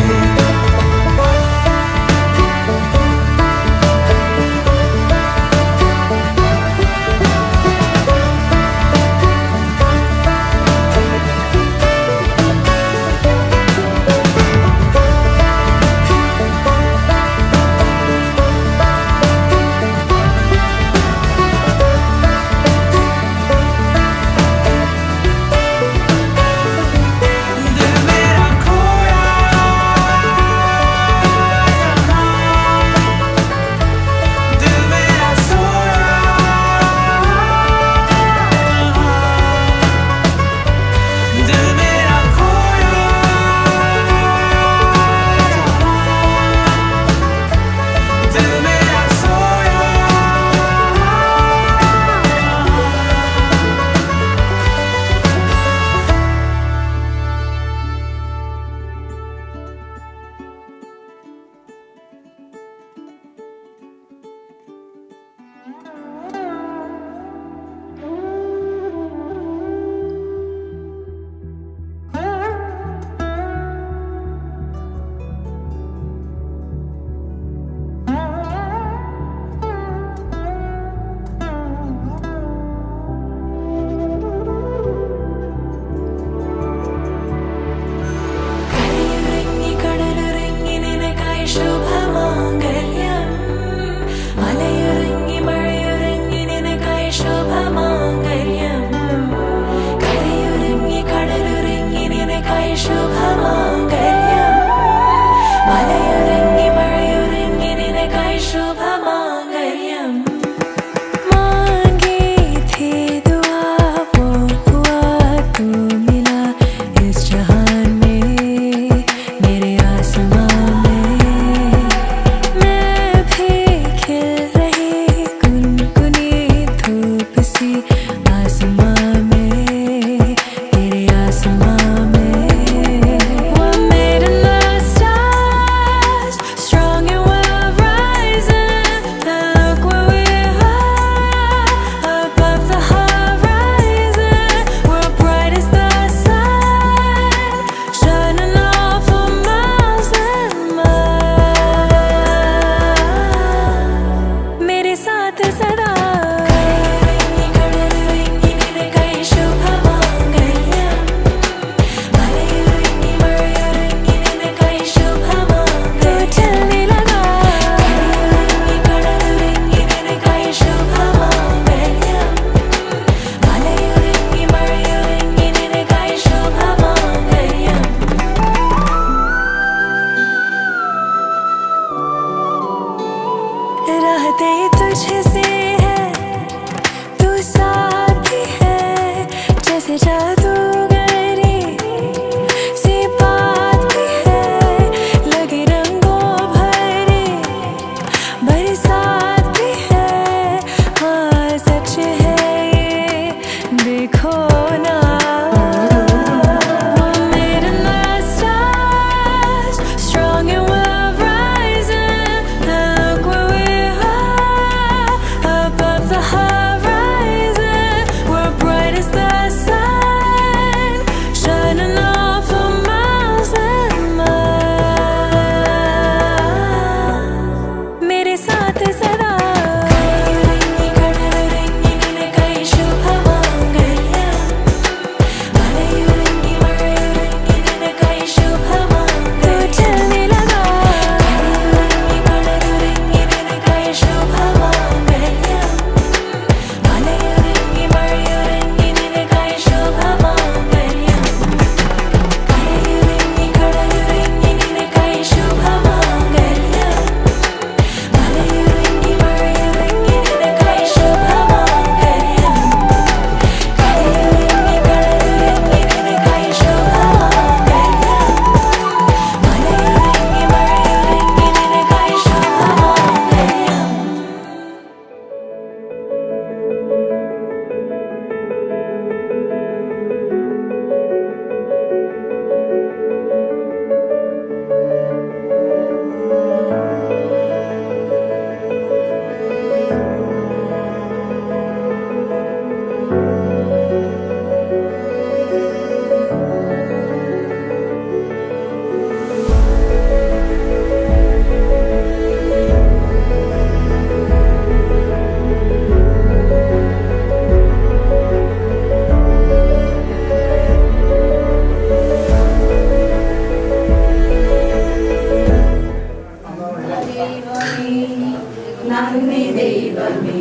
[SPEAKER 1] നന്ദി ദൈവമേ,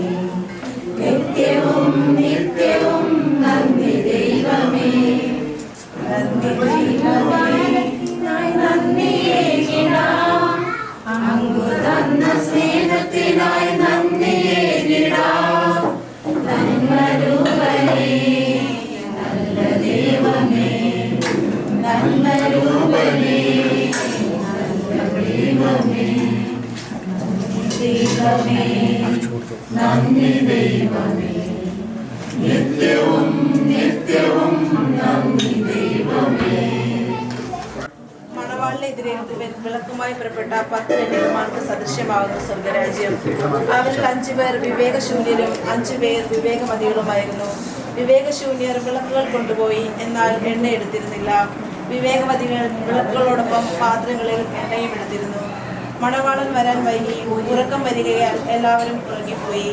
[SPEAKER 1] നിത്യവും നിത്യവും നന്ദി ദൈവമേ, നന്ദി ദൈവമേ, നന്ദിയേകിടാം, അങ്ങു തന്ന സ്നേഹത്തിനായി നന്ദിയേകിടാം. നന്മരൂപനേ നല്ല ദൈവമേ, നന്മരൂപനേ നല്ല ദൈവമേ, ദൈവമേ നന്ദി ദൈവമേ, നിത്യവും നിത്യവും നന്ദി ദൈവമേ.
[SPEAKER 2] മണവാളിനെതിരെ വിളക്കുമായി പുറപ്പെട്ട 10 കന്യകമാർക്ക് സദൃശ്യമാകുന്ന സ്വർഗരാജ്യം. അവരിൽ 5 പേർ വിവേകശൂന്യരും 5 പേർ വിവേകമതികളുമായിരുന്നു. വിവേകശൂന്യർ വിളക്കുകൾ കൊണ്ടുപോയി, എന്നാൽ എണ്ണ എടുത്തിരുന്നില്ല. വിവേകമതികൾ വിളക്കുകളോടൊപ്പം പാത്രങ്ങളിൽ എണ്ണയും എടുത്തിരുന്നു. മണവാളൻ വരാൻ വൈകി. ഉറക്കം വരികയാൽ എല്ലാവരും ഉറങ്ങിപ്പോയി.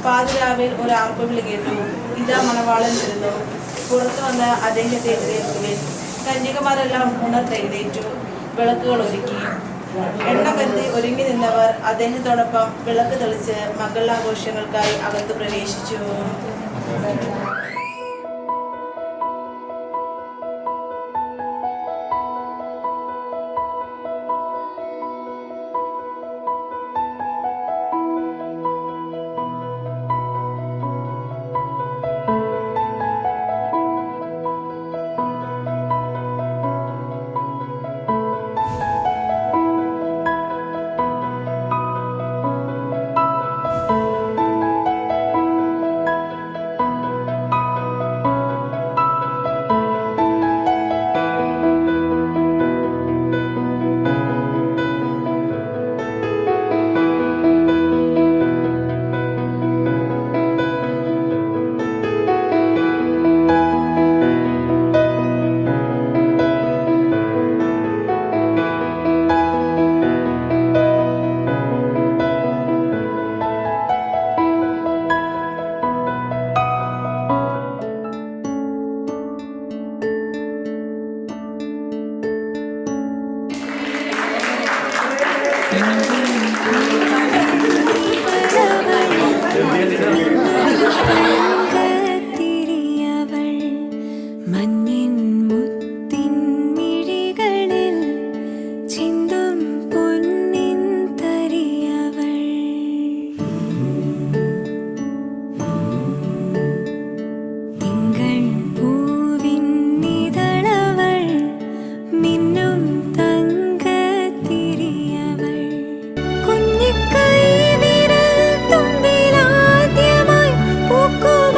[SPEAKER 2] പാതിരാവിൽ ഒരു ആർപ്പുവിളി കേട്ടു, ഇതാ മണവാളൻ വരുന്നു, പുറത്തു വന്ന് അദ്ദേഹത്തെ എതിരേൽക്കുവിൻ. കന്യകമാരെല്ലാം ഉണർത്തെഴുന്നേറ്റു, വിളക്കുകൾ ഒരുക്കി. എണ്ണ കരുതി ഒരുങ്ങി നിന്നവർ അദ്ദേഹത്തോടൊപ്പം വിളക്ക് തെളിച്ച് മംഗളാഘോഷങ്ങൾക്കായി അകത്ത് പ്രവേശിച്ചു.
[SPEAKER 1] മഞ്ഞിൻ മുത്തിൻ മിഴികളിൽ ചിന്തും പൊന്നിൻ തരിയവൾ, തിങ്കൾ പൂവിൻ നിതളവൾ, മിന്നും തങ്കത്തിരിയവൾ, കുഞ്ഞിക്കൈ വിരൽ തുമ്പിലാദ്യമായി പൂക്കുമ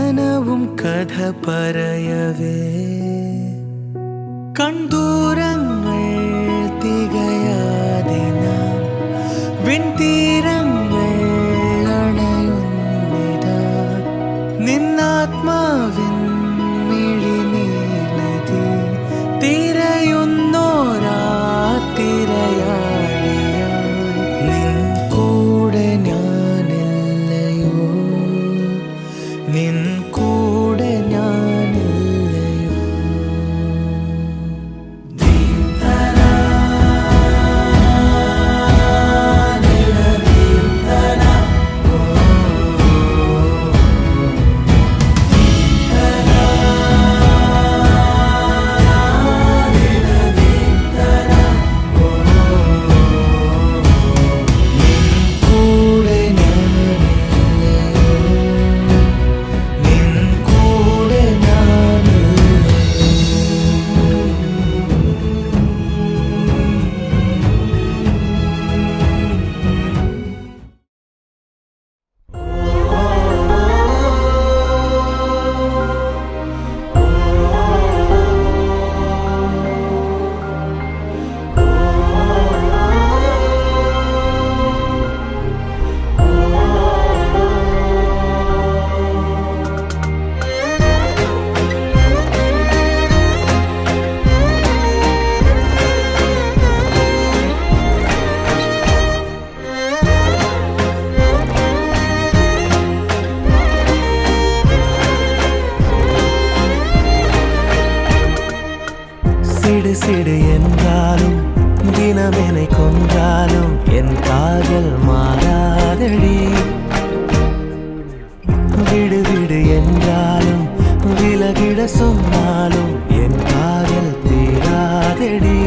[SPEAKER 14] കനവും കഥ പറയവേ കണ്ടൂരങ്ങൾ തികയാതെ നാം വിൺതീരങ്ങൾ അണയുന്നിതാ നിന്നാത്മാവിൻ മിഴിനീലതി തിരയുന്നോരാ തിരയാഴിയായി നിൻ കൂടെ ഞാനില്ലയോ നിൻ കൂടെ ഞാനില്ലയോ சிடு சிடு என்றாலும் தினம் என்னை கொன்றாலும் என் காதல் மாறாதடி விடு விடு என்றாலும் விலகிட சொன்னாலும் என் காதல் தீராதடி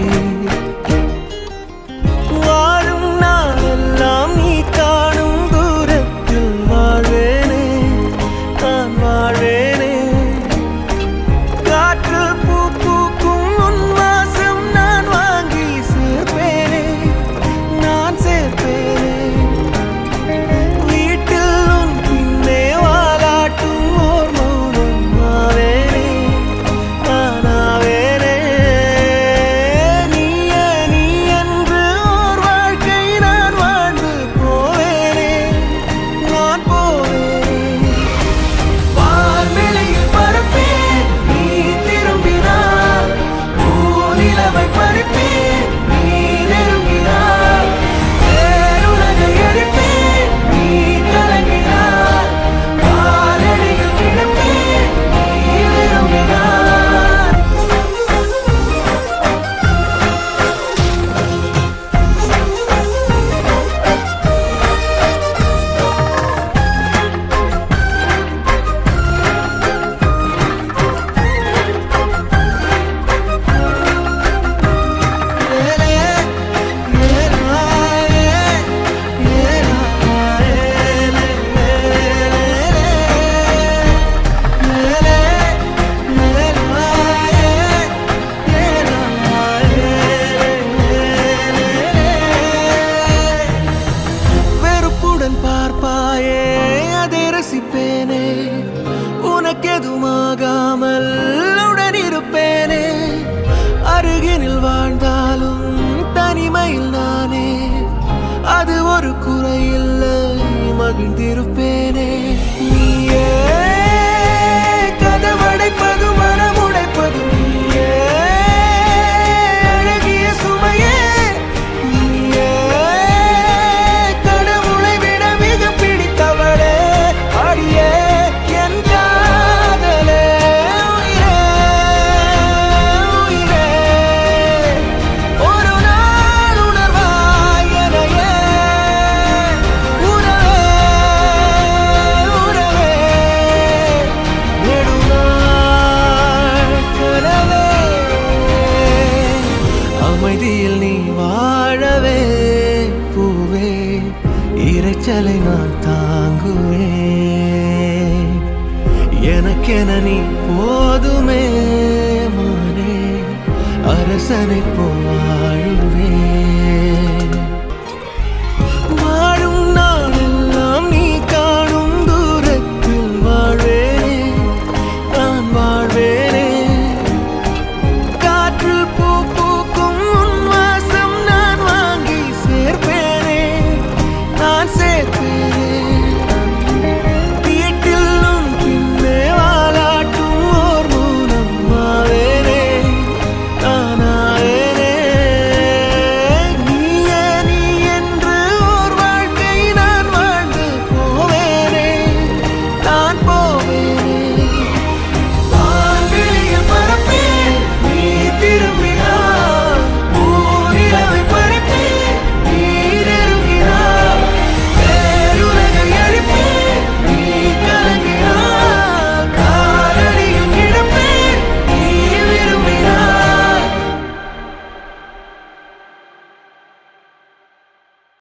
[SPEAKER 14] வாழும் நாளெல்லாம் நீ காணும் தூரத்தில் வாழ்வேனே நான் வாழ்வேனே காற்றில் பூ பூக்கும் உன் வாசம் நான் வாங்கி சேர்ப்பேனே நான் சேர்ப்பேனே வீட்டில் உன் பின்னே வாலாட்டும் ஓர் மௌனம் ஆவேனே நானாவேனே நீயே நீ என்று ஓர் வாழ்க்கை நான் வாழ்ந்து போவேனே நான் போவேனே வான்வெளியில் பறப்பேன் நீ திரும்பினார் பூநிலவை பறிப்பேன் நீ நெருங்கினார் பேருலகை அழிப்பேன் நீ கலங்கினார் காலடியில் கிடப்பேன் நீ விரும்பினார் வெறுப்புடன் பார்ப்பாயே அதை ரசிப்பேனே உனக்கெதுமாகாமல் உடன் இருப்பேனே அருகினில் வாழ்ந்தாலும் தனிமையில் நானே அது ஒரு குறையில்லை மகிழ்ந்திருப்பேனே நீயே கதவடைப்பது மனம் உடைப்பது நீயே அழகிய சுமையே நீயே கடவுளை விட மிக பிடித்தவளே அடியே என் காதலே உயிரே உயிரே ஒரு நாள் உணர்வாய் எனையே உறவே உறவே நெடுநாள் கனவே அமைதியில் நீ வாழவே பூவே இரைச்சலை நான் தாங்குவேன் எனக்கென நீ போதுமே மானே அரசனை போல் வாழுவேன்